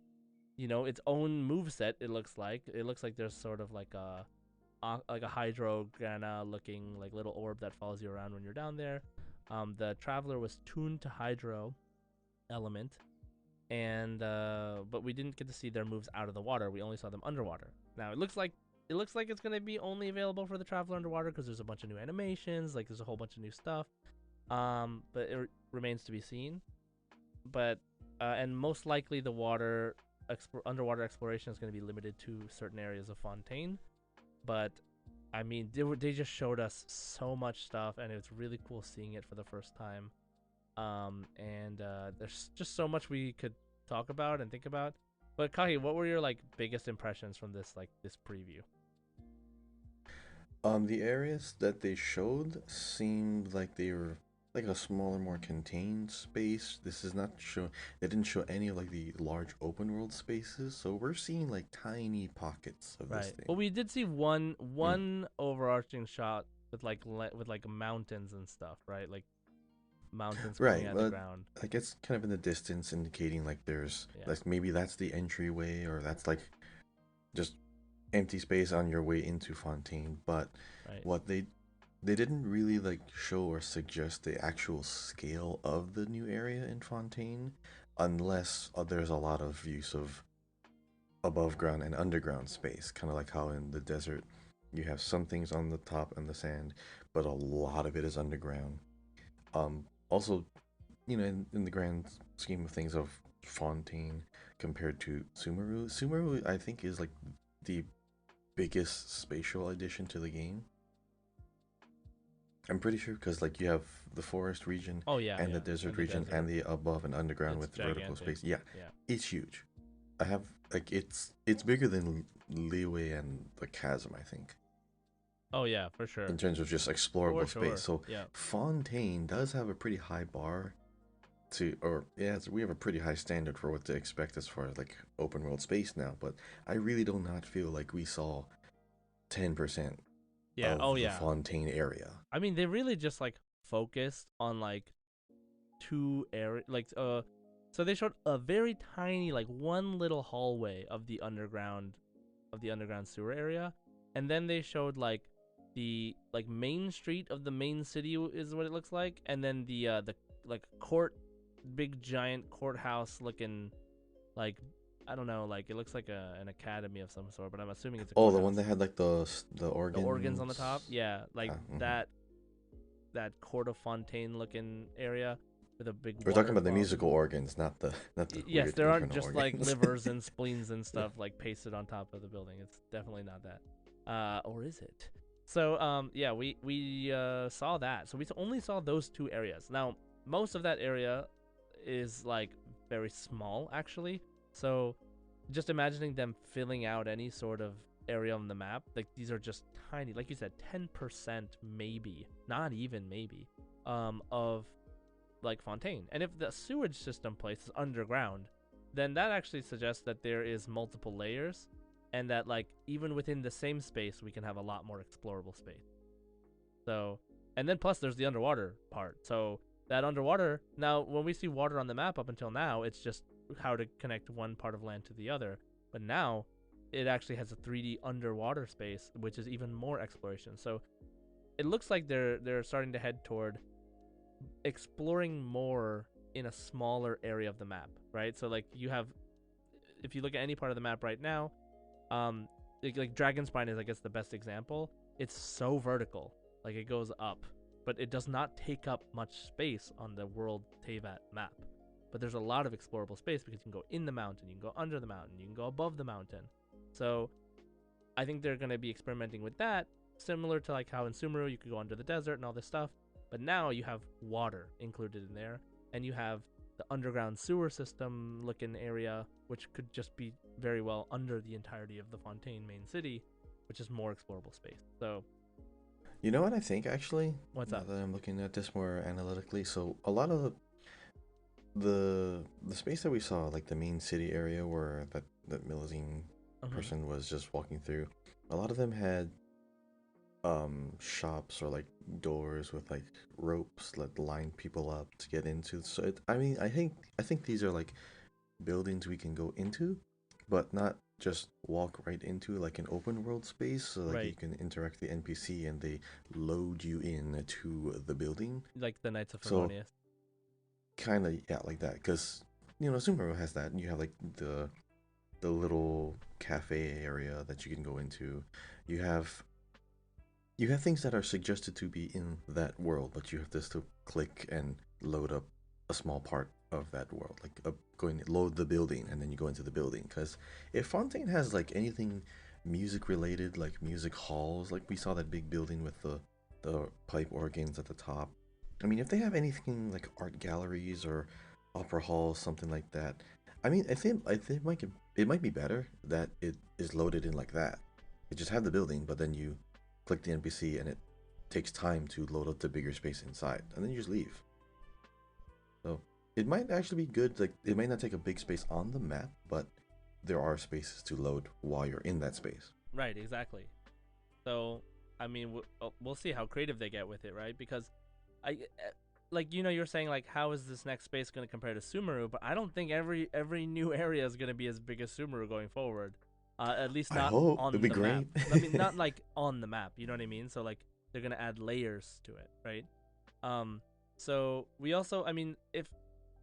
its own move set. It looks like there's sort of like a hydrograna looking like little orb that follows you around when you're down there. The traveler was tuned to hydro element, and but we didn't get to see their moves out of the water. We only saw them underwater. Now it looks like it's gonna be only available for the traveler underwater because there's a bunch of new animations, like there's a whole bunch of new stuff. But it remains to be seen. But and most likely the underwater exploration is going to be limited to certain areas of Fontaine. But I mean, they just showed us so much stuff, and it's really cool seeing it for the first time. And there's just so much we could talk about and think about. But Kahi, what were your like biggest impressions from this preview? The areas that they showed seemed like they were like a smaller, more contained space. This is not show. They didn't show any of like the large open world spaces, so we're seeing like tiny pockets of this Right. thing. Well, we did see one Mm. one overarching shot with with like mountains and stuff, right? Like mountains coming Right, out of the but ground. like it's kind of in the distance, indicating like there's Yeah. like maybe that's the entryway, or that's like just empty space on your way into Fontaine. But Right. what they didn't really like show or suggest the actual scale of the new area in Fontaine, unless there's a lot of use of above ground and underground space, kind of like how in the desert you have some things on the top and the sand, but a lot of it is underground. Also, in the grand scheme of things of Fontaine compared to Sumeru I think is like the biggest spatial addition to the game. I'm pretty sure because like you have the forest region Oh yeah, and the yeah. desert And the region desert. and the above and underground It's with vertical gigantic. space. Yeah, Yeah. it's huge. I have like it's bigger than Leeway and the Chasm, I think, Oh yeah, for sure. in terms of just For explorable space. sure. So Yeah. Fontaine does have a pretty high bar or yeah, we have a pretty high standard for what to expect as far as like open world space now. But I really do not feel like we saw 10% Yeah. Oh of the yeah. Fontaine area. I mean, they really just like focused on like two area so they showed a very tiny like one little hallway of the underground sewer area, and then they showed like the like main street of the main city is what it looks like, and then the like big giant courthouse looking, like, I don't know, like it looks like an academy of some sort, but I'm assuming it's a Oh, the one courthouse. that had like the The organs on the top, organs. yeah, like Yeah. that court of Fontaine looking area. with a big We're talking about the waterfall. musical organs, not the Yes, weird there aren't internal just like organs. livers and spleens and Yeah. stuff like pasted on top of the building. It's definitely not that. Or is it? So yeah, we saw that. So we only saw those two areas. Now, most of that area is like very small actually. So just imagining them filling out any sort of area on the map, like these are just tiny, like you said, 10% maybe, not even maybe, of like Fontaine. And if the sewage system place is underground, then that actually suggests that there is multiple layers, and that like even within the same space we can have a lot more explorable space. So, and then plus there's the underwater part. So that underwater, now when we see water on the map up until now, it's just how to connect one part of land to the other. But now it actually has a 3D underwater space, which is even more exploration. So it looks like they're starting to head toward exploring more in a smaller area of the map, right? So like you have, if you look at any part of the map right now, like Dragonspine is I guess the best example. It's so vertical, like it goes up, but it does not take up much space on the World Teyvat map. But there's a lot of explorable space because you can go in the mountain, you can go under the mountain, you can go above the mountain. So I think they're going to be experimenting with that, similar to like how in Sumeru you could go under the desert and all this stuff. But now you have water included in there, and you have the underground sewer system looking area, which could just be very well under the entirety of the Fontaine main city, which is more explorable space. So, You know what I think actually? what's Now up? that I'm looking at this more analytically, so a lot of the space that we saw, like the main city area where that Milazine Mm-hmm. person was just walking through, a lot of them had shops or like doors with like ropes that line people up to get into. So I mean, I think these are like buildings we can go into, but not just walk right into like an open world space. So like you Right. can interact with the NPC and they load you in to the building. Like the Knights of So Harmonious. kind of yeah, like that, because Sumeru has that. You have like the little cafe area that you can go into. You have you have things that are suggested to be in that world, but you have to still click and load up a small part of that world, like going load the building, and then you go into the building. Because if Fontaine has like anything music related, like music halls, like we saw that big building with the pipe organs at the top. I mean, if they have anything like art galleries or opera halls, something like that. I mean, I think it might be better that it is loaded in like that. You just have the building, but then you click the NPC and it takes time to load up the bigger space inside, and then you just leave. So it might actually be good. Like it might not take a big space on the map, but there are spaces to load while you're in that space. Right, exactly. So, I mean, we'll see how creative they get with it, right? Because like you're saying like how is this next space going to compare to Sumeru? But I don't think every new area is going to be as big as Sumeru going forward. At least I not hope it'd on be the map. great. I mean, not like on the map. You know what I mean? So like they're going to add layers to it, right? Um, so we also, I mean, if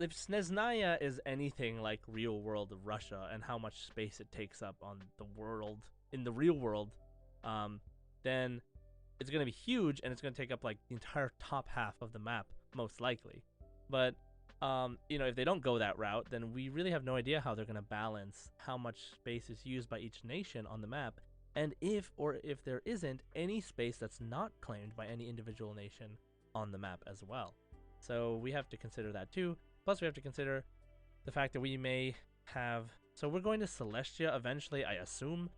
Snezhnaya is anything like real world Russia and how much space it takes up on the world in the real world, um, then it's going to be huge and it's going to take up like the entire top half of the map most likely. But if they don't go that route, then we really have no idea how they're going to balance how much space is used by each nation on the map, and if there isn't any space that's not claimed by any individual nation on the map as well. So we have to consider that too. Plus, we have to consider the fact that we may have. So we're going to Celestia eventually, I assume,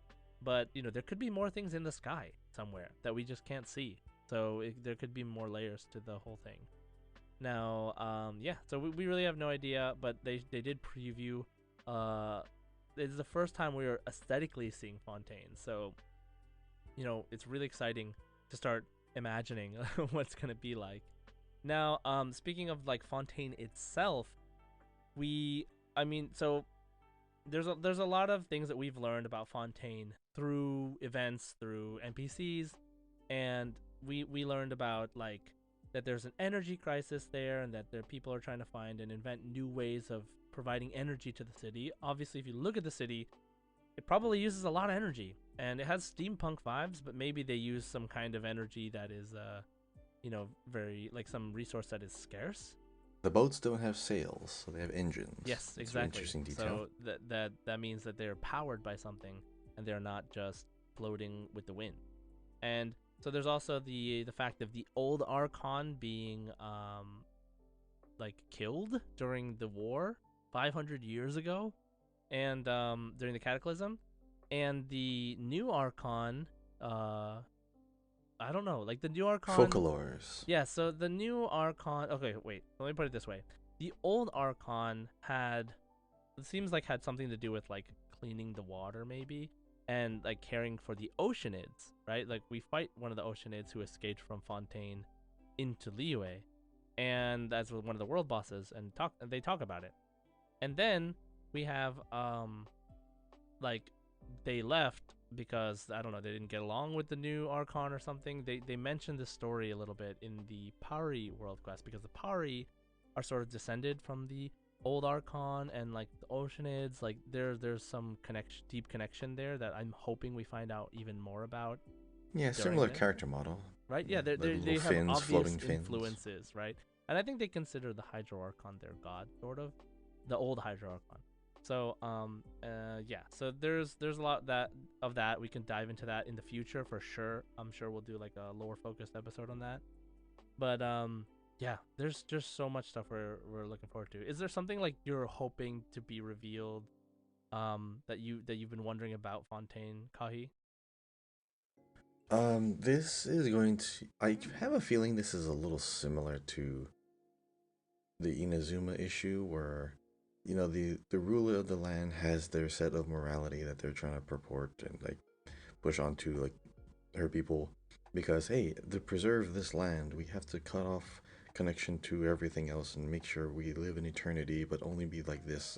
but there could be more things in the sky somewhere that we just can't see. So there could be more layers to the whole thing. Now, yeah. So we really have no idea, but they did preview. It's the first time we are aesthetically seeing Fontaine. So it's really exciting to start imagining what's gonna be like. Now, speaking of like Fontaine itself, I mean, so there's a lot of things that we've learned about Fontaine through events, through NPCs, and we learned about like that there's an energy crisis there, and that there people are trying to find and invent new ways of providing energy to the city. Obviously, if you look at the city, it probably uses a lot of energy, and it has steampunk vibes, but maybe they use some kind of energy that is very like some resource that is scarce. The boats don't have sails, so they have engines. Yes, That's an exactly. interesting detail. So that means that they're powered by something, and they're not just floating with the wind. And so there's also the fact of the old Archon being like killed during the war 500 years ago, and during the Cataclysm, and the new Archon, uh, I don't know, like the new Archon. Focalors. Yeah, so the new Archon. Okay, wait. Let me put it this way: the old Archon had, it seems like had something to do with like cleaning the water, maybe, and like caring for the Oceanids, right? Like we fight one of the Oceanids who escaped from Fontaine into Liyue, and that's one of the world bosses, and they talk about it. And then we have like they left because I don't know, they didn't get along with the new Archon or something. They mentioned this story a little bit in the Pari world quest, because the Pari are sort of descended from the old Archon, and like the Oceanids, like there's some connection, deep connection there that I'm hoping we find out even more about Yeah, during similar this. character model. Right? Yeah, The little they have fins, obvious floating fins. influences, right? And I think they consider the Hydro Archon their god, sort of, the old Hydro Archon. So yeah, so there's a lot that we can dive into that in the future for sure. I'm sure we'll do like a lower focused episode on that. But yeah, there's just so much stuff we're looking forward to. Is there something like you're hoping to be revealed that you've been wondering about Fontaine, Kahi? This is going to. I have a feeling this is a little similar to the Inazuma issue, where the ruler of the land has their set of morality that they're trying to purport and like push onto like her people, because hey, to preserve this land, we have to cut off connection to everything else and make sure we live in eternity, but only be like this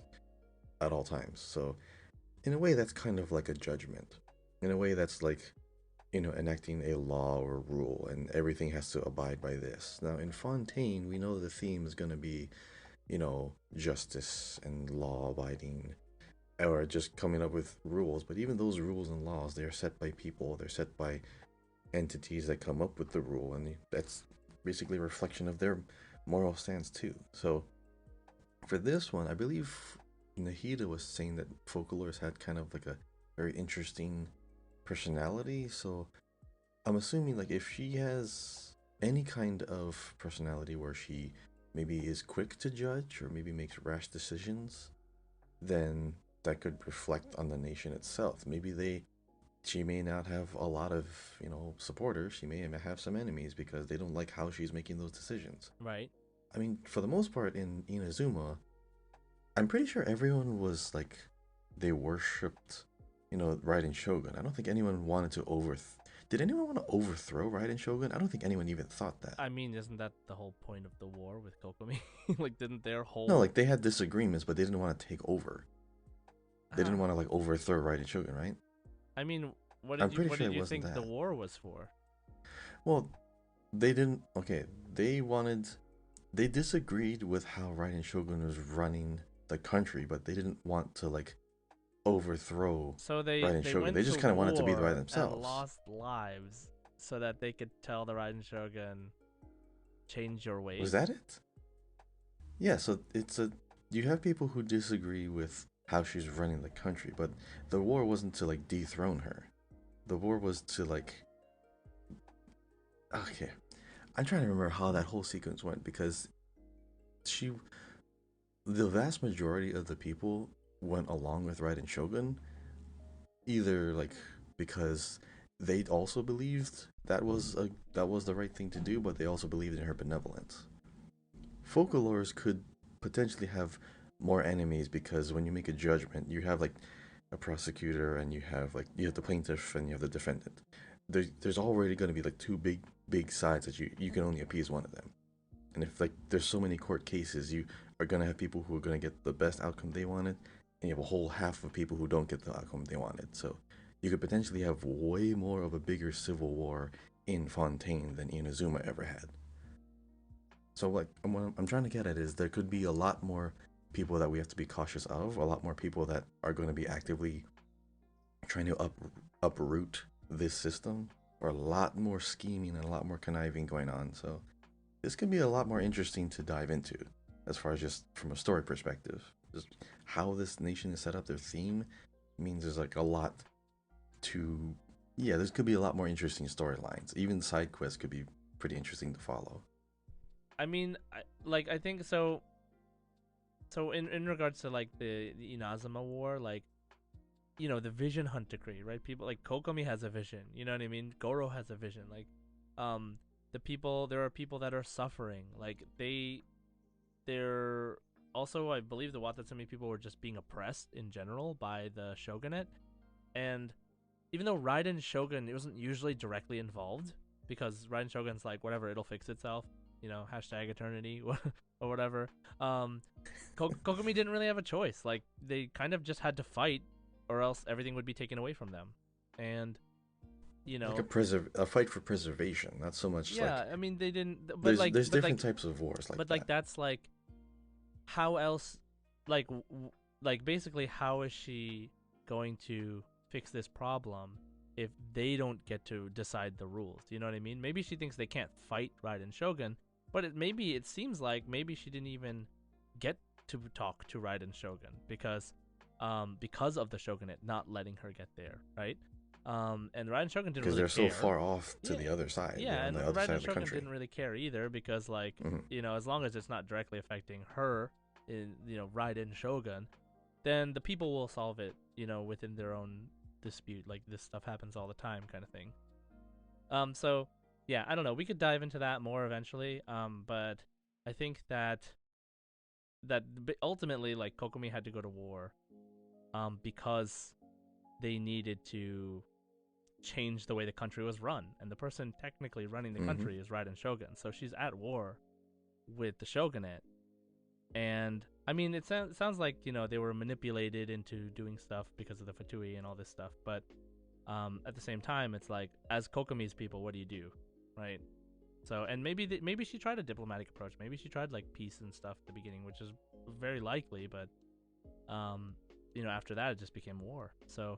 at all times. So in a way, that's kind of like a judgment. In a way, that's like enacting a law or rule, and everything has to abide by this. Now, in Fontaine, we know the theme is going to be, justice and law abiding, or just coming up with rules. But even those rules and laws, they're set by people, they're set by entities that come up with the rule, and that's basically a reflection of their moral stance, too. So, for this one, I believe Nahida was saying that Folklores had kind of like a very interesting personality. So I'm assuming like if she has any kind of personality where she maybe is quick to judge or maybe makes rash decisions, then that could reflect on the nation itself. Maybe she may not have a lot of, supporters. She may have some enemies because they don't like how she's making those decisions. Right. I mean, for the most part in Inazuma, I'm pretty sure everyone was like, they worshipped, Raiden Shogun. I don't think anyone wanted to Did anyone want to overthrow Raiden Shogun? I don't think anyone even thought that. I mean, isn't that the whole point of the war with Kokomi? Like, didn't their whole No, like they had disagreements, but they didn't want to take over. They didn't Ah, want to like overthrow Raiden Shogun, right? I mean, I'm pretty what sure did it you wasn't think the that. war was for? Well, they didn't. Okay, they disagreed with how Raiden Shogun was running the country, but they didn't want to like overthrow So Raiden they Shogun. went They to just kind of wanted to be by war and themselves. lost lives so that they could tell the Raiden Shogun, change your Was ways. that it? Yeah, so you have people who disagree with how she's running the country, but the war wasn't to like dethrone her. The war was to like, okay, I'm trying to remember how that whole sequence went, because she the vast majority of the people went along with Raiden Shogun, either like because they also believed that was the right thing to do, but they also believed in her benevolence. Folklores could potentially have more enemies, because when you make a judgment, you have like a prosecutor, and you have the plaintiff and you have the defendant. There's already going to be like two big sides that you can only appease one of them. And if like there's so many court cases, you are going to have people who are going to get the best outcome they wanted, and you have a whole half of people who don't get the outcome they wanted. So you could potentially have way more of a bigger civil war in Fontaine than Inazuma ever had. So like what I'm trying to get at is there could be a lot more people that we have to be cautious of, a lot more people that are going to be actively trying to uproot this system, or a lot more scheming and a lot more conniving going on. So this could be a lot more interesting to dive into. as far as just from a story perspective. Just how this nation is set up, their theme means there's like a lot to. Yeah, there could be a lot more interesting storylines. Even side quests could be pretty interesting to follow. I mean, I think so. So in regards to like the Inazuma War, like the Vision Hunt decree, right? People like Kokomi has a vision. You know what I mean? Goro has a vision. Like, there are people that are suffering. Like they're also, I believe the Watatsumi people were just being oppressed in general by the shogunate, and even though Raiden Shogun it wasn't usually directly involved because Raiden Shogun's like whatever, it'll fix itself, hashtag eternity or whatever. Kokomi didn't really have a choice. Like they kind of just had to fight, or else everything would be taken away from them, and Like a fight for preservation, not so much yeah, like I mean they didn't. But there's different types of wars like but that. like that's like how else, like like basically how is she going to fix this problem if they don't get to decide the rules? You know what I mean? Maybe she thinks they can't fight Raiden Shogun, but maybe it seems like maybe she didn't even get to talk to Raiden Shogun because of the shogunate not letting her get there, right? And Raiden Shogun didn't Because really they're care. so far off to the other side. Yeah, on and the other side Raiden of the Shogun country. didn't really care either because, like, as long as it's not directly affecting her, Raiden Shogun, then the people will solve it, within their own dispute. Like, this stuff happens all the time, kind of thing. So, yeah, I don't know. We could dive into that more eventually. But I think that ultimately, like, Kokomi had to go to war, because they needed to change the way the country was run, and the person technically running the country is Raiden Shogun, so she's at war with the shogunate. And I mean, it sounds like they were manipulated into doing stuff because of the Fatui and all this stuff, but at the same time, it's like, as Kokomi's people, what do you do, right? So, and maybe she tried a diplomatic approach, maybe she tried like peace and stuff at the beginning, which is very likely, but after that it just became war. So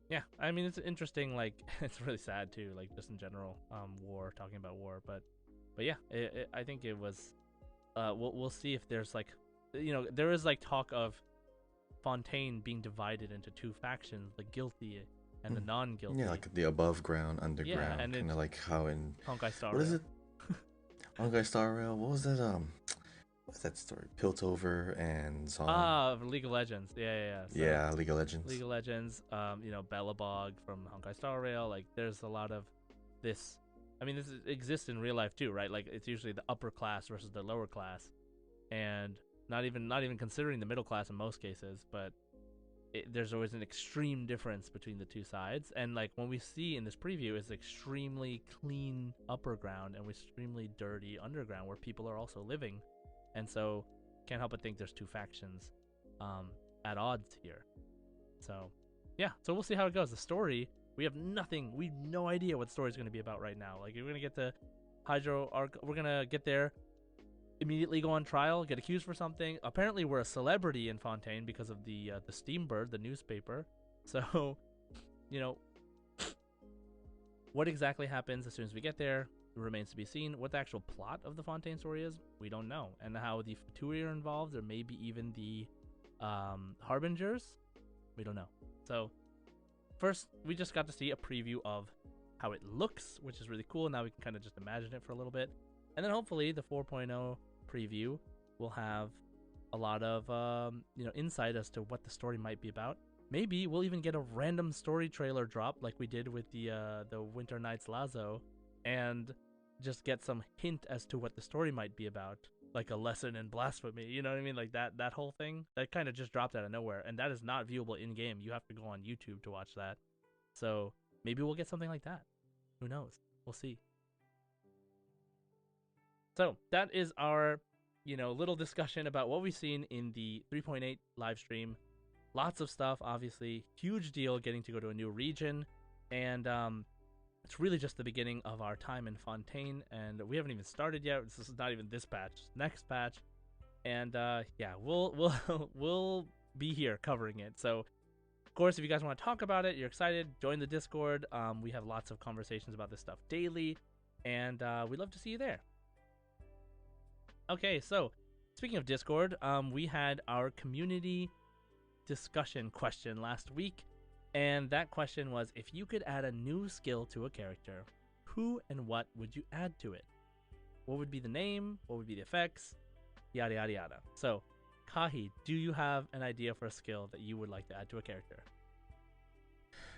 yeah, I mean, it's interesting. Like, it's really sad too. Like, just in general, talking about war. But yeah, I think it was. We'll see if there's like, there is like talk of Fontaine being divided into two factions: the guilty and the non-guilty. Yeah, like the above ground, underground, and kind of like how in Honkai Star what Rail. is it? Honkai Star Rail. What was that? What's that story? Piltover and Song. League of Legends. Yeah. So, yeah, League of Legends. League of Legends. Bellabog from Honkai Star Rail. Like, there's a lot of this. I mean, this exists in real life too, right? Like, it's usually the upper class versus the lower class, and not even considering the middle class in most cases. But there's always an extreme difference between the two sides. And like what we see in this preview is extremely clean upper ground and extremely dirty underground where people are also living. And so, can't help but think there's two factions at odds here. So, yeah. So we'll see how it goes. The story, we have no idea what the story is going to be about right now. Like, we're going to get to Hydro Arc. We're going to get there, immediately go on trial, get accused for something. Apparently, we're a celebrity in Fontaine because of the Steambird, the newspaper. So, what exactly happens as soon as we get there remains to be seen. What the actual plot of the Fontaine story is, we don't know. And how the Fatui are involved, or maybe even the Harbingers, we don't know. So first, we just got to see a preview of how it looks, which is really cool. Now we can kind of just imagine it for a little bit. And then hopefully the 4.0 preview will have a lot of insight as to what the story might be about. Maybe we'll even get a random story trailer drop like we did with the Winter Nights Lazo, and just get some hint as to what the story might be about, like a lesson in blasphemy. You know what I mean? Like that whole thing that kind of just dropped out of nowhere, and that is not viewable in game. You have to go on YouTube to watch that. So maybe we'll get something like that. Who knows? We'll see. So that is our little discussion about what we've seen in the 3.8 live stream. Lots of stuff, obviously. Huge deal getting to go to a new region, and it's really just the beginning of our time in Fontaine, and we haven't even started yet. This is not even this patch, next patch, and yeah, we'll be here covering it. So, of course, if you guys want to talk about it, you're excited, join the Discord. We have lots of conversations about this stuff daily, and we'd love to see you there. Okay, so speaking of Discord, we had our community discussion question last week, and that question was, if you could add a new skill to a character, who and what would you add to it? What would be the name? What would be the effects? Yada yada yada. So, Kahi, do you have an idea for a skill that you would like to add to a character?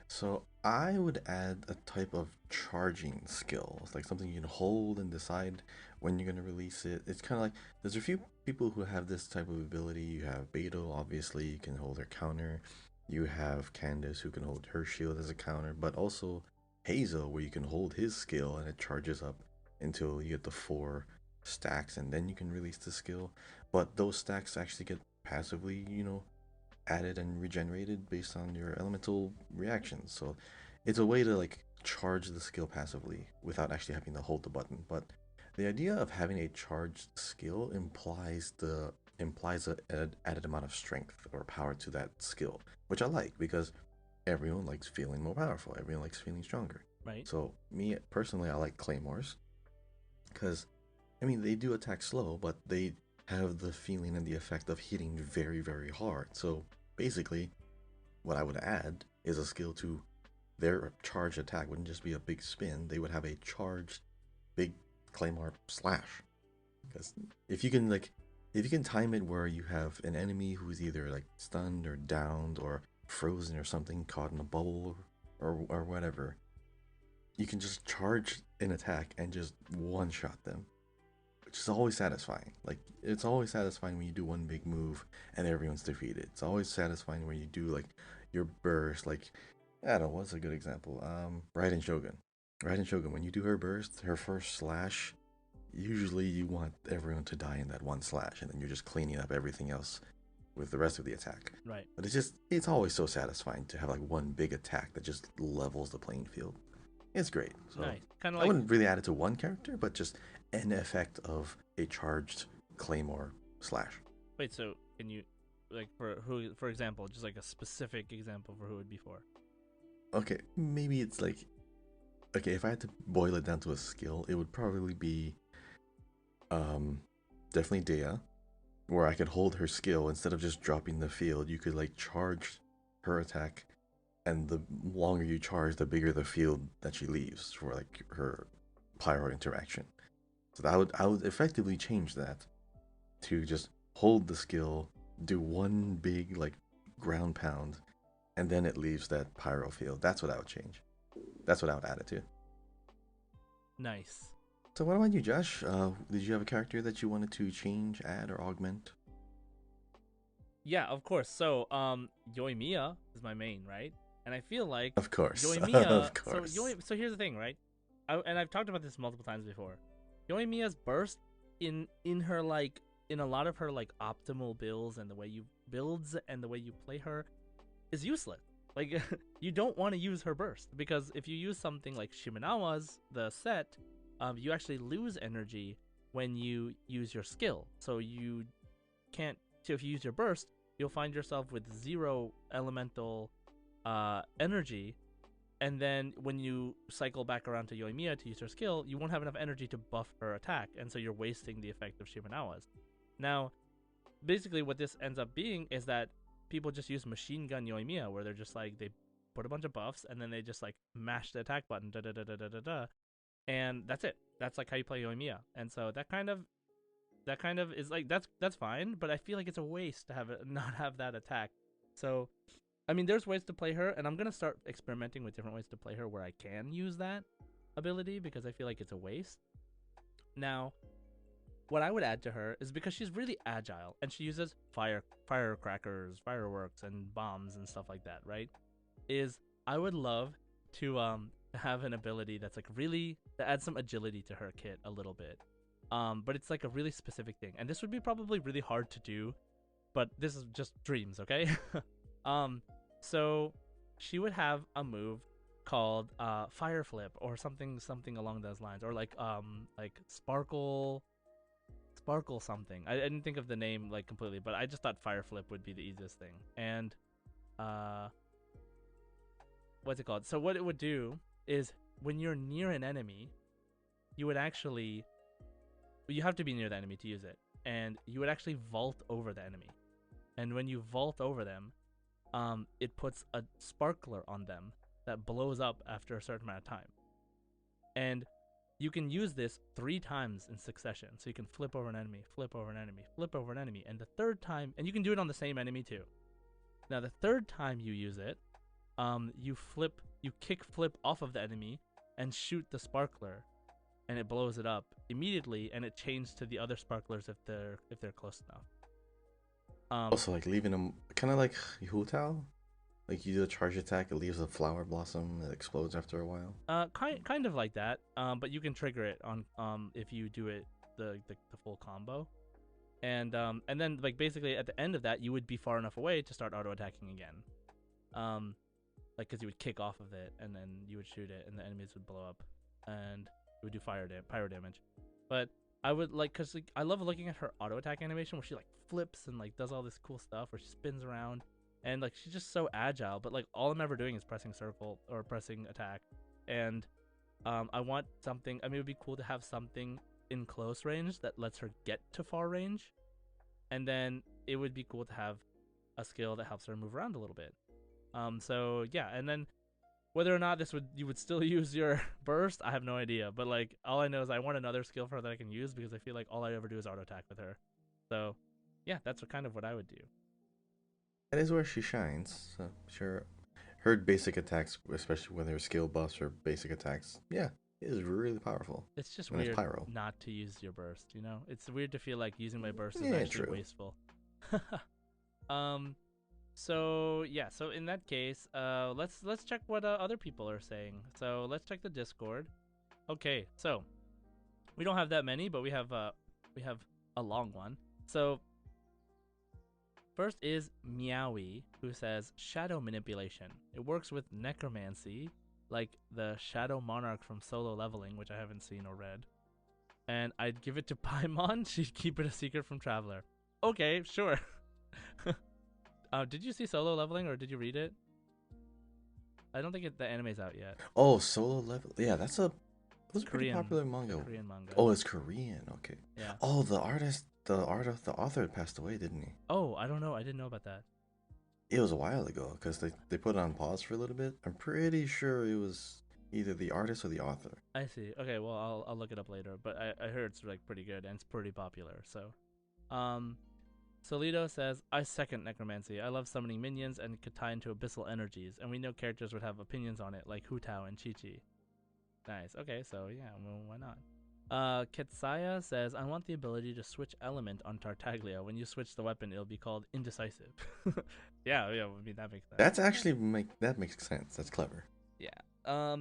So I would add a type of charging skill. It's like something you can hold and decide when you're gonna release it. It's kind of like there's a few people who have this type of ability. You have Beto, obviously, you can hold her counter. You have Candace, who can hold her shield as a counter, but also Hazel, where you can hold his skill and it charges up until you get the 4 stacks, and then you can release the skill. But those stacks actually get passively, added and regenerated based on your elemental reactions. So it's a way to like charge the skill passively without actually having to hold the button. But the idea of having a charged skill implies an added amount of strength or power to that skill, which I like because everyone likes feeling more powerful. Everyone likes feeling stronger. Right. So me personally, I like claymores because I mean they do attack slow, but they have the feeling and the effect of hitting very, very hard. So basically, what I would add is a skill to their charge attack. Wouldn't just be a big spin, they would have a charged big claymore slash. Because if you can time it where you have an enemy who's either like stunned or downed or frozen or something, caught in a bubble or whatever, you can just charge an attack and just one shot them, which is always satisfying. Like, it's always satisfying when you do one big move and everyone's defeated. It's always satisfying when you do like your burst. Like, I don't know, what's a good example? Raiden Shogun. Raiden Shogun, when you do her burst, her first slash, usually you want everyone to die in that one slash, and then you're just cleaning up everything else with the rest of the attack. Right. But it's always so satisfying to have like one big attack that just levels the playing field. It's great. So Nice. Kind of I like. wouldn't really add it to one character, but just an effect of a charged claymore slash. Wait. So can you, like, for who? For example, just like a specific example for who it would be for. Okay, maybe it's like, okay, if I had to boil it down to a skill, it would probably be definitely Dea, where I could hold her skill instead of just dropping the field. You could like charge her attack, and the longer you charge, the bigger the field that she leaves for like her pyro interaction. So I would effectively change that to just hold the skill, do one big like ground pound, and then it leaves that pyro field. That's what I would change. That's what I would add it to. Nice. So what about you, Josh? Did you have a character that you wanted to change, add, or augment? Yeah, of course. So, Yoimiya is my main, right? And I feel like Of course, Yoimiya. of course. So here's the thing, right? And I've talked about this multiple times before. Yoimiya's burst in her like in a lot of her like optimal builds and the way you builds and the way you play her is useless. Like you don't want to use her burst because if you use something like Shimenawa's the set, you actually lose energy when you use your skill. So you can't. So if you use your burst, you'll find yourself with 0 elemental energy, and then when you cycle back around to Yoimiya to use her skill, you won't have enough energy to buff her attack, and so you're wasting the effect of Shimenawa's. Now, basically what this ends up being is that people just use machine gun Yoimiya, where they're just like, they put a bunch of buffs, and then they just like mash the attack button, da da da da da da da, and that's it. That's like how you play Yoimiya. And so that kind of is like, that's fine, but I feel like it's a waste to have it not have that attack. So I mean, there's ways to play her, and I'm gonna start experimenting with different ways to play her where I can use that ability because I feel like it's a waste. Now, what I would add to her is, because she's really agile and she uses firecrackers, fireworks, and bombs and stuff like that, right? Is I would love to have an ability that's like really to add some agility to her kit a little bit. But it's like a really specific thing, and this would be probably really hard to do, but this is just dreams, okay? So she would have a move called Fire Flip or something along those lines, or like Sparkle something. I didn't think of the name like completely, but I just thought Fire Flip would be the easiest thing. And what's it called? So what it would do is, when you're near an enemy, you would actually, you have to be near the enemy to use it. and you would actually vault over the enemy. And when you vault over them, it puts a sparkler on them that blows up after a certain amount of time. And you can use this 3 times in succession. So you can flip over an enemy, flip over an enemy, flip over an enemy. And the third time, and you can do it on the same enemy too. Now, the third time you use it, you kick flip off of the enemy and shoot the sparkler, and it blows it up immediately, and it changes to the other sparklers if they're close enough. Also, like leaving them kind of like Hu Tao. Like you do a charge attack, it leaves a flower blossom that explodes after a while. Kind of like that. But you can trigger it on if you do it the full combo, and then like basically at the end of that you would be far enough away to start auto attacking again. Like because you would kick off of it and then you would shoot it and the enemies would blow up and it would do pyro damage. But I would like because like, I love looking at her auto attack animation where she like flips and like does all this cool stuff where she spins around. And like she's just so agile, but like all I'm ever doing is pressing circle or pressing attack. And I want something. I mean, it would be cool to have something in close range that lets her get to far range. And then it would be cool to have a skill that helps her move around a little bit. So yeah, and then whether or not you would still use your burst, I have no idea. But like all I know is I want another skill for her that I can use because I feel like all I ever do is auto attack with her. So yeah, that's kind of what I would do. That is where she shines. So sure, her basic attacks, especially when they're skill buffs or basic attacks, yeah, it is really powerful. It's just when weird it's pyro. not to use your burst, you know? It's weird to feel like using my burst is Yeah, actually true. wasteful. So yeah, so in that case, let's check what other people are saying. So let's check the Discord. Okay, so we don't have that many, but we have a long one. So first is Meowie, who says shadow manipulation. It works with necromancy, like the Shadow Monarch from Solo Leveling, which I haven't seen or read. And I'd give it to Paimon. She'd keep it a secret from Traveler. Okay, sure. Did you see Solo Leveling or did you read it? I don't think the anime's out yet. Oh, Solo Level. Yeah, that's a pretty Korean, popular manga. Korean manga. Oh, it's Korean. Okay. Yeah. Oh, the author passed away, didn't he? Oh, I don't know. I didn't know about that. It was a while ago because they put it on pause for a little bit. I'm pretty sure it was either the artist or the author. I see. Okay, well I'll look it up later. But I heard it's like pretty good and it's pretty popular. So, Solido says, I second necromancy. I love summoning minions and could tie into abyssal energies, and we know characters would have opinions on it, like Hu Tao and Chi Chi. Nice. Okay, so yeah, well, why not? Ketsaya says, I want the ability to switch element on Tartaglia. When you switch the weapon, it'll be called indecisive. yeah, I mean, that makes sense. That's actually that makes sense. That's clever. Yeah.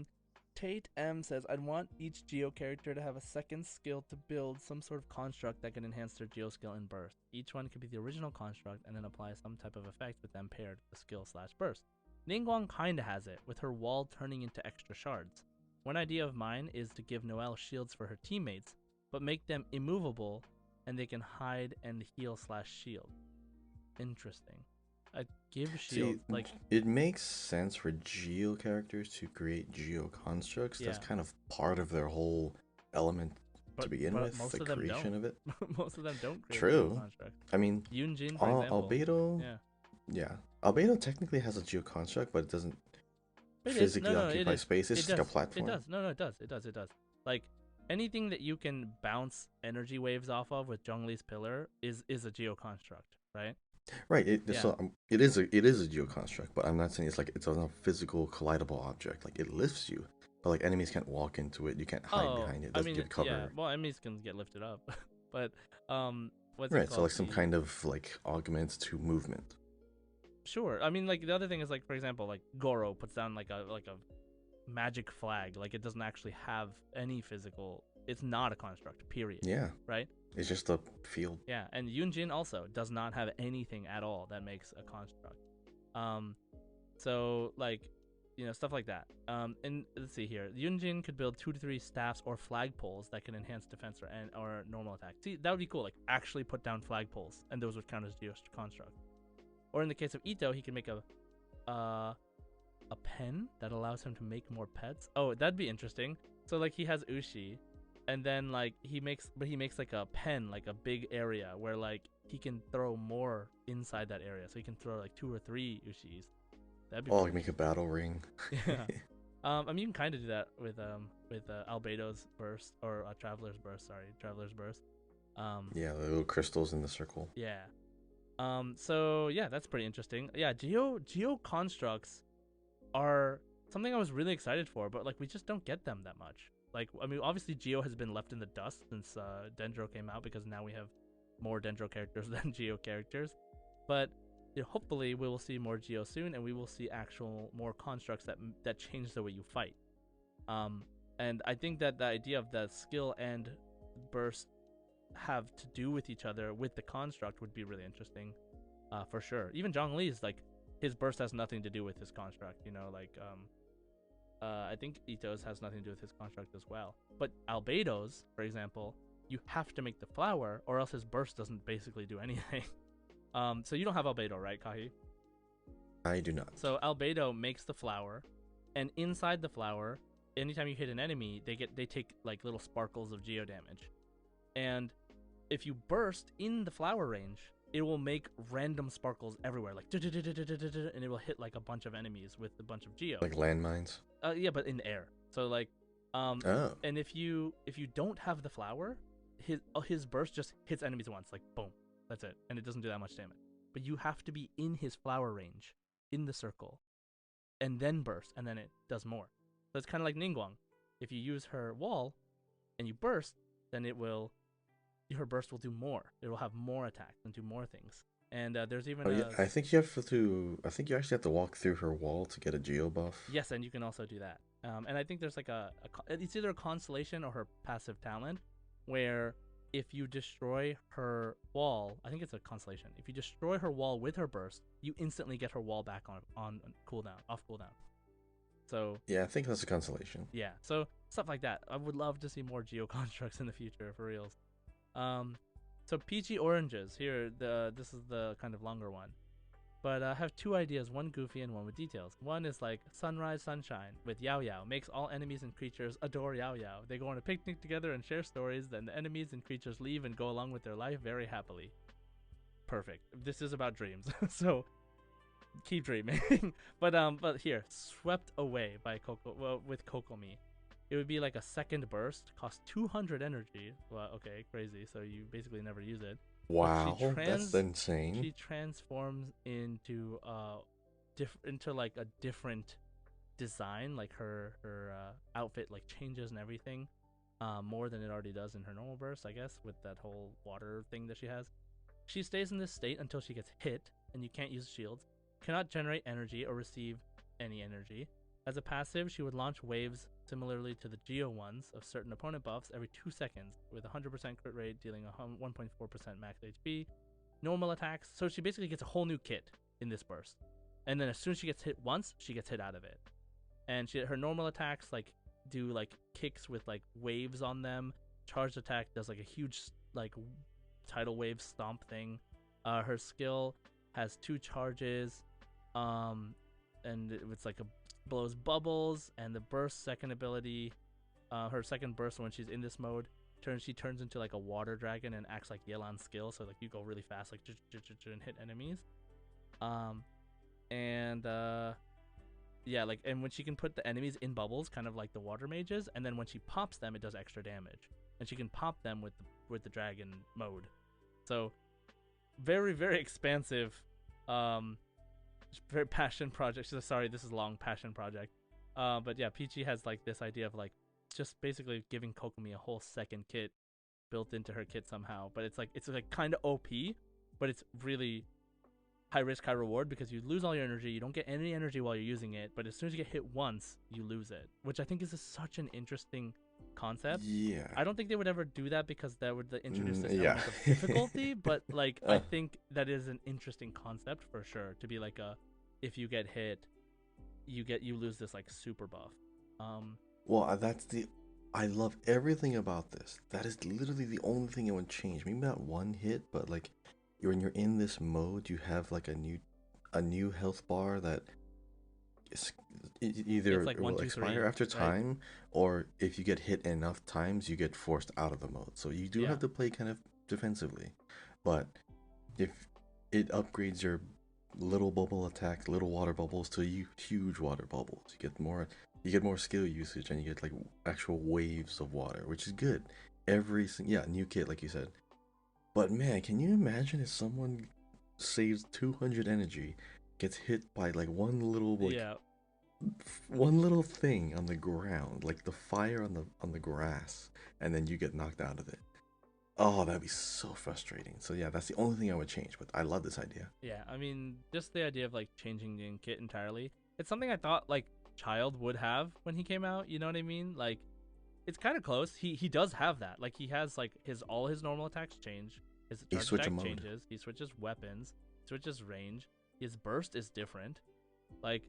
Tate M says, I'd want each Geo character to have a second skill to build some sort of construct that can enhance their Geo skill in burst. Each one could be the original construct and then apply some type of effect with them paired with the skill/burst. Ningguang kinda has it, with her wall turning into extra shards. One idea of mine is to give Noelle shields for her teammates, but make them immovable and they can hide and heal/shield. Interesting. I give shield like it makes sense for Geo characters to create Geo constructs. Yeah. That's kind of part of their whole element to begin with, most the of them creation don't. of it. Most of them don't create True. Geo construct. I mean, Yunjin, for example. Albedo. Yeah. Albedo technically has a Geo construct, but it doesn't physically occupy space. It's just like a platform. It does. No, it does. It does. Like anything that you can bounce energy waves off of with Zhongli's pillar is a Geo construct, right? Right. So it is a Geo construct, but I'm not saying it's a physical collidable object. Like it lifts you, but like enemies can't walk into it. You can't hide behind it. It doesn't give cover. Yeah. Well, enemies can get lifted up, but what's right. It called? So like some kind of like augment to movement. Sure. I mean, like the other thing is like, for example, like Goro puts down like a magic flag. Like it doesn't actually have any physical. It's not a construct. Period. Yeah. Right. It's just a field. Yeah, and Yunjin also does not have anything at all that makes a construct. So like, stuff like that. And let's see here. Yunjin could build 2 to 3 staffs or flagpoles that can enhance defense or normal attack. See, that would be cool. Like actually put down flagpoles, and those would count as Geo construct. Or in the case of Ito, he can make a pen that allows him to make more pets. Oh, that'd be interesting. So like he has Ushi, and then like he makes like a pen, like a big area where like he can throw more inside that area, so he can throw like 2 or 3 Ushis. That'd be Oh, pretty like make a battle ring. yeah. I mean, you can kind of do that with Albedo's burst, or Traveler's burst. Sorry, Traveler's burst. Yeah, the little crystals in the circle. Yeah. So yeah, that's pretty interesting. Yeah, Geo constructs are something I was really excited for, but like we just don't get them that much. Like, I mean, obviously Geo has been left in the dust since Dendro came out, because now we have more Dendro characters than Geo characters. But hopefully we will see more Geo soon, and we will see actual more constructs that change the way you fight. And I think that the idea of the skill and burst have to do with each other with the construct would be really interesting, for sure. Even Zhongli's, like, his burst has nothing to do with his construct, like I think Ito's has nothing to do with his construct as well. But Albedo's, for example, you have to make the flower, or else his burst doesn't basically do anything. So you don't have Albedo, right, Kahi? I do not. So Albedo makes the flower, and inside the flower, anytime you hit an enemy, they take like little sparkles of geo damage. And if you burst in the flower range, it will make random sparkles everywhere, like and it will hit like a bunch of enemies with a bunch of geo. Like landmines. Yeah, but in the air. So like, Oh. and if you don't have the flower, his burst just hits enemies once, like boom, that's it, and it doesn't do that much damage. But you have to be in his flower range, in the circle, and then burst, and then it does more. So it's kind of like Ningguang. If you use her wall and you burst, then her burst will do more. It will have more attacks and do more things. And there's even yeah, I think you actually have to walk through her wall to get a geo buff. Yes, and you can also do that. And I think there's like it's either a constellation or her passive talent, where if you destroy her wall, I think it's a constellation. If you destroy her wall with her burst, you instantly get her wall back on cooldown, off cooldown. So yeah, I think that's a constellation. Yeah, so stuff like that. I would love to see more geo constructs in the future, for reals. So peachy oranges here. This is the kind of longer one, but I have 2 ideas, one goofy and one with details. One is like sunrise sunshine with Yao Yao makes all enemies and creatures adore Yao Yao. They go on a picnic together and share stories. Then the enemies and creatures leave and go along with their life very happily. Perfect. This is about dreams, so keep dreaming. But here, swept away by with Kokomi. It would be like a second burst, cost 200 energy. Well, okay, crazy. So you basically never use it. Wow, that's insane. She transforms into like a different design. Like her outfit like changes and everything, more than it already does in her normal burst, I guess, with that whole water thing that she has. She stays in this state until she gets hit, and you can't use shields. Cannot generate energy or receive any energy. As a passive, she would launch waves similarly to the Geo ones of certain opponent buffs every 2 seconds, with 100% crit rate, dealing 1.4% max HP, normal attacks. So she basically gets a whole new kit in this burst. And then as soon as she gets hit once, she gets hit out of it. And her normal attacks like do like kicks with like waves on them. Charged attack does like a huge like tidal wave stomp thing. Her skill has 2 charges, and it's like a blows bubbles. And the burst second ability, her second burst when she's in this mode, she turns into like a water dragon and acts like Yelan's skill, so like you go really fast, like and hit enemies. Yeah, like, and when she can put the enemies in bubbles, kind of like the water mages, and then when she pops them, it does extra damage, and she can pop them with the dragon mode. So very, very expansive, very passion project. Sorry, this is long passion project. But yeah, Peachy has like this idea of like just basically giving Kokomi a whole second kit built into her kit somehow. But it's like kind of OP, but it's really high risk, high reward, because you lose all your energy. You don't get any energy while you're using it, but as soon as you get hit once, you lose it, which I think is such an interesting concept. Yeah. I don't think they would ever do that because that would introduce this element of difficulty, but like I think that is an interesting concept for sure, to be like if you get hit, you lose this like super buff. Well, I love everything about this. That is literally the only thing it would change. Maybe not one hit, but like when you're in this mode, you have like a new health bar that it's, It's either like it one, will two, expire three, after right? time, or if you get hit enough times, you get forced out of the mode. So you do Yeah. have to play kind of defensively. But if it upgrades your little bubble attacks, little water bubbles to huge water bubbles, you get more skill usage, and you get like actual waves of water, which is good. Yeah, new kit like you said. But man, can you imagine if someone saves 200 energy, gets hit by like Yeah. one little thing on the ground, like the fire on the grass, and then you get knocked out of it. Oh, that'd be so frustrating. So yeah, that's the only thing I would change, but I love this idea. Yeah, I mean, just the idea of like changing the kit entirely. It's something I thought like Child would have when he came out. You know what I mean? Like, it's kind of close. He does have that. Like, he has like his all his normal attacks change. His A charge switch of attack mode. changes. He switches weapons. Switches range. His burst is different. Like,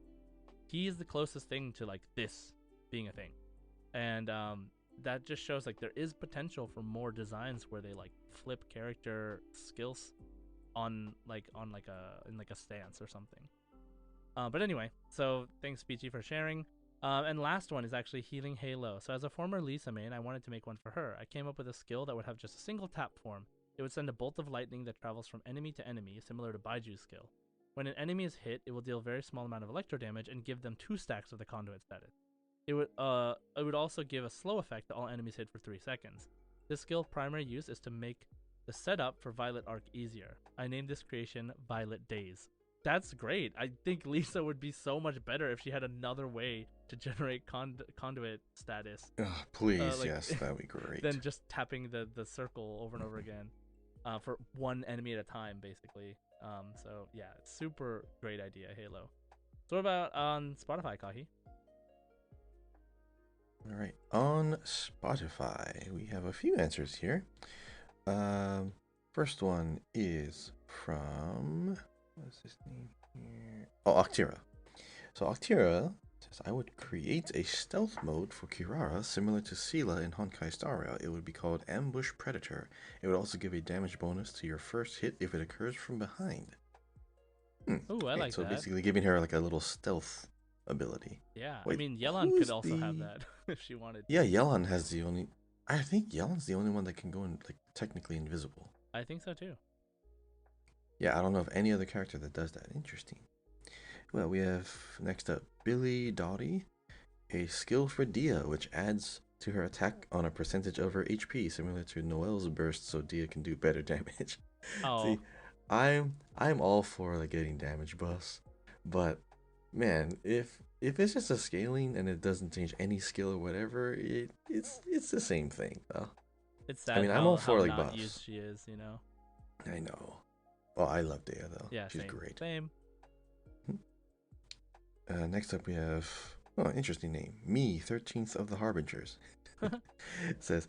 he is the closest thing to like this being a thing, and that just shows like there is potential for more designs where they like flip character skills on like a in like a stance or something. But anyway, so thanks Peachy for sharing. And last one is actually Healing Halo. So as a former Lisa main, I wanted to make one for her. I came up with a skill that would have just a single tap form. It would send a bolt of lightning that travels from enemy to enemy, similar to Baiju's skill. When an enemy is hit, it will deal a very small amount of electro damage and give them 2 stacks of the conduit status. It would also give a slow effect to all enemies hit for 3 seconds. This skill's primary use is to make the setup for Violet Arc easier. I named this creation Violet Days. That's great. I think Lisa would be so much better if she had another way to generate conduit status, Ugh, please, like yes, that'd be great. than just tapping the circle over and over again, for one enemy at a time, basically. So yeah, super great idea, Halo. So what about on Spotify, Kahi? All right, on Spotify, we have a few answers here. Um, First one is from what's his name here? Oh, Octira. So Octira says, I would create a stealth mode for Kirara similar to Sela in Honkai Star Rail. It would be called Ambush Predator. It would also give a damage bonus to your first hit if it occurs from behind. Ooh, I Okay, like so that. basically giving her like a little stealth ability. Yeah, I Wait, mean, Yelan could who's also have the... that if she wanted Yeah, to. Yelan has the only... I think Yelan's the only one that can go in, like, technically invisible. I think so too. Yeah, I don't know of any other character that does that. Interesting. Well, we have next up Billy Dottie, a skill for Dia, which adds to her attack on a percentage of her HP, similar to Noelle's burst, so Dia can do better damage. Oh, See, I'm all for like getting damage buffs, but man, if it's just a scaling and it doesn't change any skill or whatever, it's the same thing though. it's I sad mean, I'm all how for like not used buffs. she is, you know. I know. Oh, I love Dia though. Yeah, She's same, great. same. Next up we have interesting name. Me, 13th of the Harbingers. It says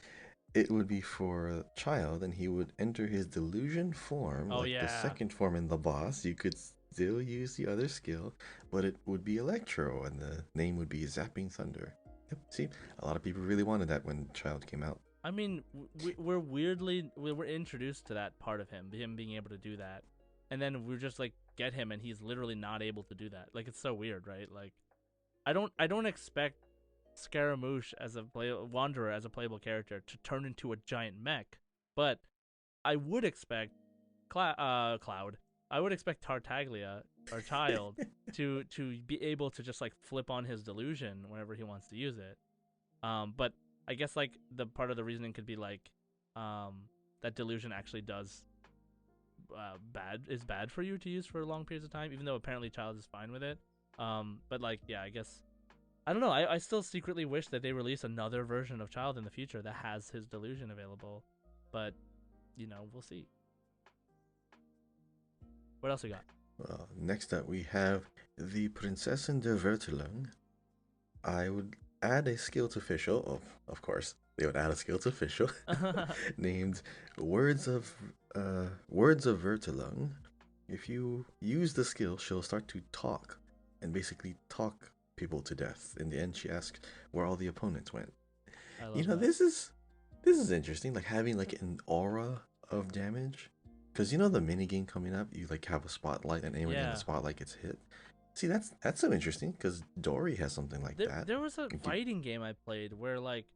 it would be for a child and he would enter his delusion form, Oh like the yeah, second form in the boss. You could still use the other skill, but it would be Electro and the name would be Zapping Thunder. Yep, see, a lot of people really wanted that when Child came out. I mean, we're introduced to that part of him being able to do that, and then we just like get him, and he's literally not able to do that. Like, it's so weird, right? Like, I don't expect Scaramouche as Wanderer as a playable character to turn into a giant mech, but I would expect Cloud. I would expect Tartaglia or Child to be able to just like flip on his delusion whenever he wants to use it. But I guess like the part of the reasoning could be like, that delusion actually does bad for you to use for long periods of time, even though apparently Child is fine with it. But like, yeah, I guess I don't know. I still secretly wish that they release another version of Child in the future that has his delusion available, but we'll see. What else we got? Well, next up we have the Prinzessin der Vertelung. I would add a skill to Fischl. Of course, they would add a skill to Fischl named Words of Vertelung. If you use the skill, she'll start to talk and basically talk people to death. In the end, she asks where all the opponents went. I love that. This is interesting. Like having like an aura of damage, because the mini game coming up, you like have a spotlight and anyone in Yeah. the spotlight gets hit. See, that's so interesting because Dory has something like that. There was a You keep- fighting game I played where like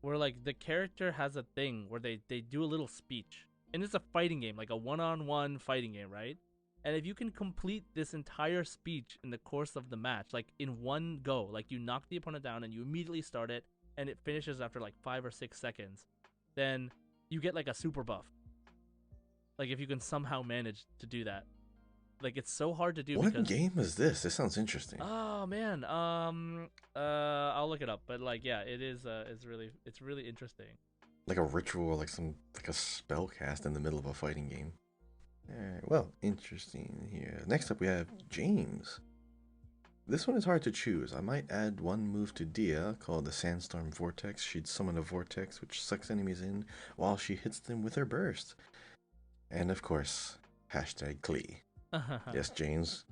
the character has a thing where they do a little speech, and it's a fighting game, like a one-on-one fighting game, right? And if you can complete this entire speech in the course of the match, like in one go, like you knock the opponent down and you immediately start it, and it finishes after like 5 or 6 seconds, then you get like a super buff. Like if you can somehow manage to do that, like it's so hard to do What because game is this? This sounds interesting. oh man, I'll look it up. But like, yeah, it is. It's really interesting. Like a ritual, or like a spell cast in the middle of a fighting game. Alright, well, interesting here. Next up we have James. This one is hard to choose. I might add one move to Dia called the Sandstorm Vortex. She'd summon a vortex which sucks enemies in while she hits them with her burst. And of course, hashtag Klee. Yes, James.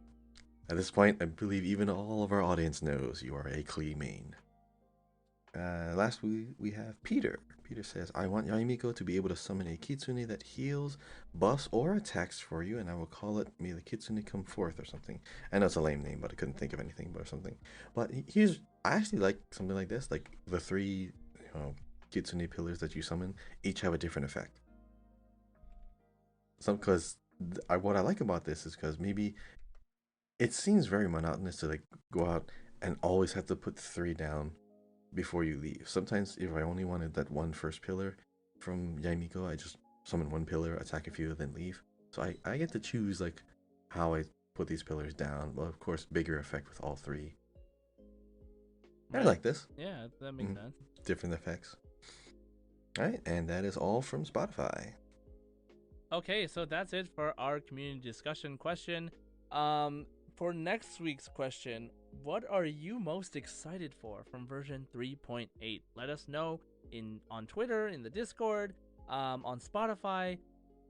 At this point, I believe even all of our audience knows you are a Klee main. Last we have Peter. Peter says, I want Yaimiko to be able to summon a Kitsune that heals, buffs, or attacks for you, and I will call it May the Kitsune Come Forth or something. I know it's a lame name, but I couldn't think of anything or something. But I actually like something like this, like the three Kitsune pillars that you summon, each have a different effect. Because what I like about this is because maybe it seems very monotonous to like go out and always have to put 3 down before you leave. Sometimes if I only wanted that one first pillar from Yaimiko, I just summon 1 pillar, attack a few, then leave. So I get to choose like how I put these pillars down. Well, of course, bigger effect with all 3. Right. I like this. Yeah, that makes sense. Different effects. Alright, and that is all from Spotify. Okay, so that's it for our community discussion question. For next week's question, what are you most excited for from version 3.8? Let us know on Twitter, in the Discord, on Spotify,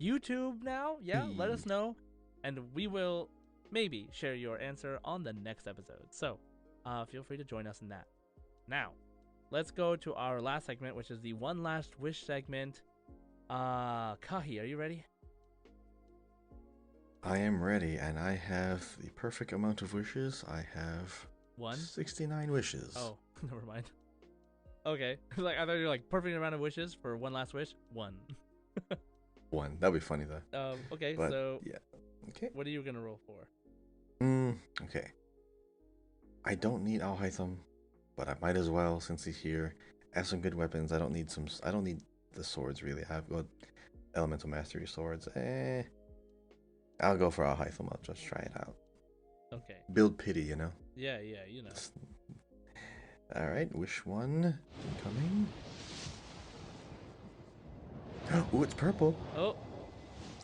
YouTube now. Yeah, let us know, and we will maybe share your answer on the next episode. So, feel free to join us in that. Now, let's go to our last segment, which is the One Last Wish segment. Kahi, are you ready? I am ready, and I have the perfect amount of wishes. I have 69 wishes. Oh, never mind. Okay, like I thought you were like perfect amount of wishes for one last wish. 1. 1. That'd be funny though. Okay, but, so yeah. Okay. What are you gonna roll for? Okay. I don't need Alhaitham, but I might as well since he's here. Have some good weapons. I don't need the swords really. I've got elemental mastery swords. I'll go for Alhaitham. I'll just try it out. Okay. Build pity, you know? Yeah, you know. Alright, wish 1. Coming. Oh, it's purple. Oh.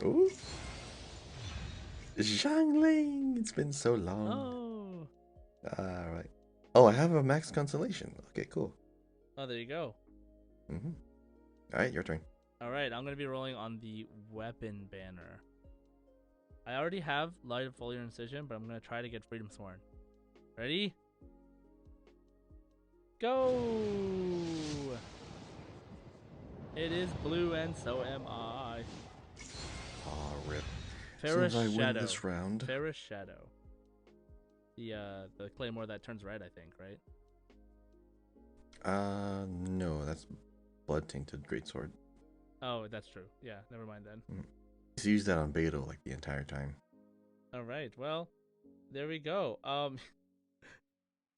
Ooh. Zhangling! It's been so long. Oh. Alright. Oh, I have a max consolation. Okay, cool. Oh, there you go. Alright, your turn. Alright, I'm gonna be rolling on the weapon banner. I already have Light of Foliar Incision, but I'm gonna try to get Freedom Sworn. Ready? Go! It is blue, and so am I. Aw, rip. Ferrous Since I Shadow. win this round. Ferrous Shadow. The claymore that turns red, I think, right? No, that's Blood Tainted Greatsword. Oh, that's true. Yeah, never mind then. He's used that on Beto like the entire time. All right, well, there we go.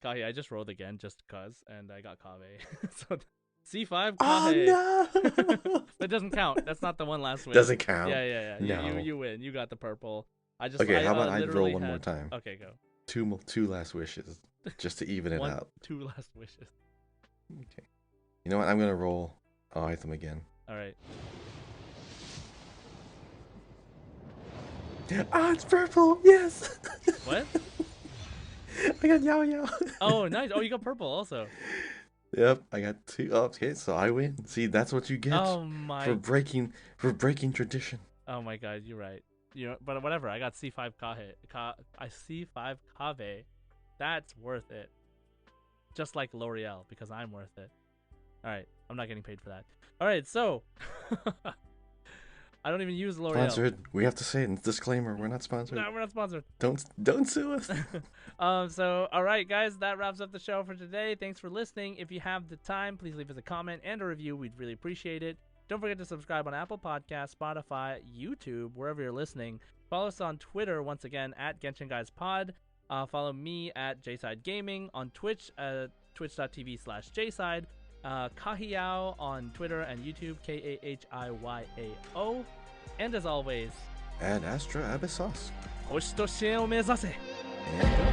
Kahi, I just rolled again just cause, and I got Kave. So C5 Kahi. Oh no! That doesn't count. That's not the one last win. Doesn't count. Yeah. No. You win. You got the purple. Okay, how about I roll one more time? Okay, go. Two last wishes, just to even it out. 2 last wishes. Okay. You know what? I'm gonna roll Alhaitham again. All right. Ah, it's purple. Yes. What? I got Yao Yao. Oh, nice. Oh, you got purple also. Yep, I got 2. Oh, okay, so I win. See, that's what you get for breaking tradition. Oh my God, you're right. But whatever. I got C5 Kave. C5 Kave. That's worth it. Just like L'Oreal, because I'm worth it. All right, I'm not getting paid for that. All right, so I don't even use L'Oreal. Sponsored. We have to say it in disclaimer. We're not sponsored. No, we're not sponsored. Don't sue us. So, all right, guys, that wraps up the show for today. Thanks for listening. If you have the time, please leave us a comment and a review. We'd really appreciate it. Don't forget to subscribe on Apple Podcasts, Spotify, YouTube, wherever you're listening. Follow us on Twitter, once again, at Genshin Guys Pod. Follow me at JSide Gaming on Twitch, twitch.tv/JSide. Kahiao on Twitter and YouTube, KAHIYAO. And as always, Ad Astra Abyssos. Hoshitoshien o mezase. And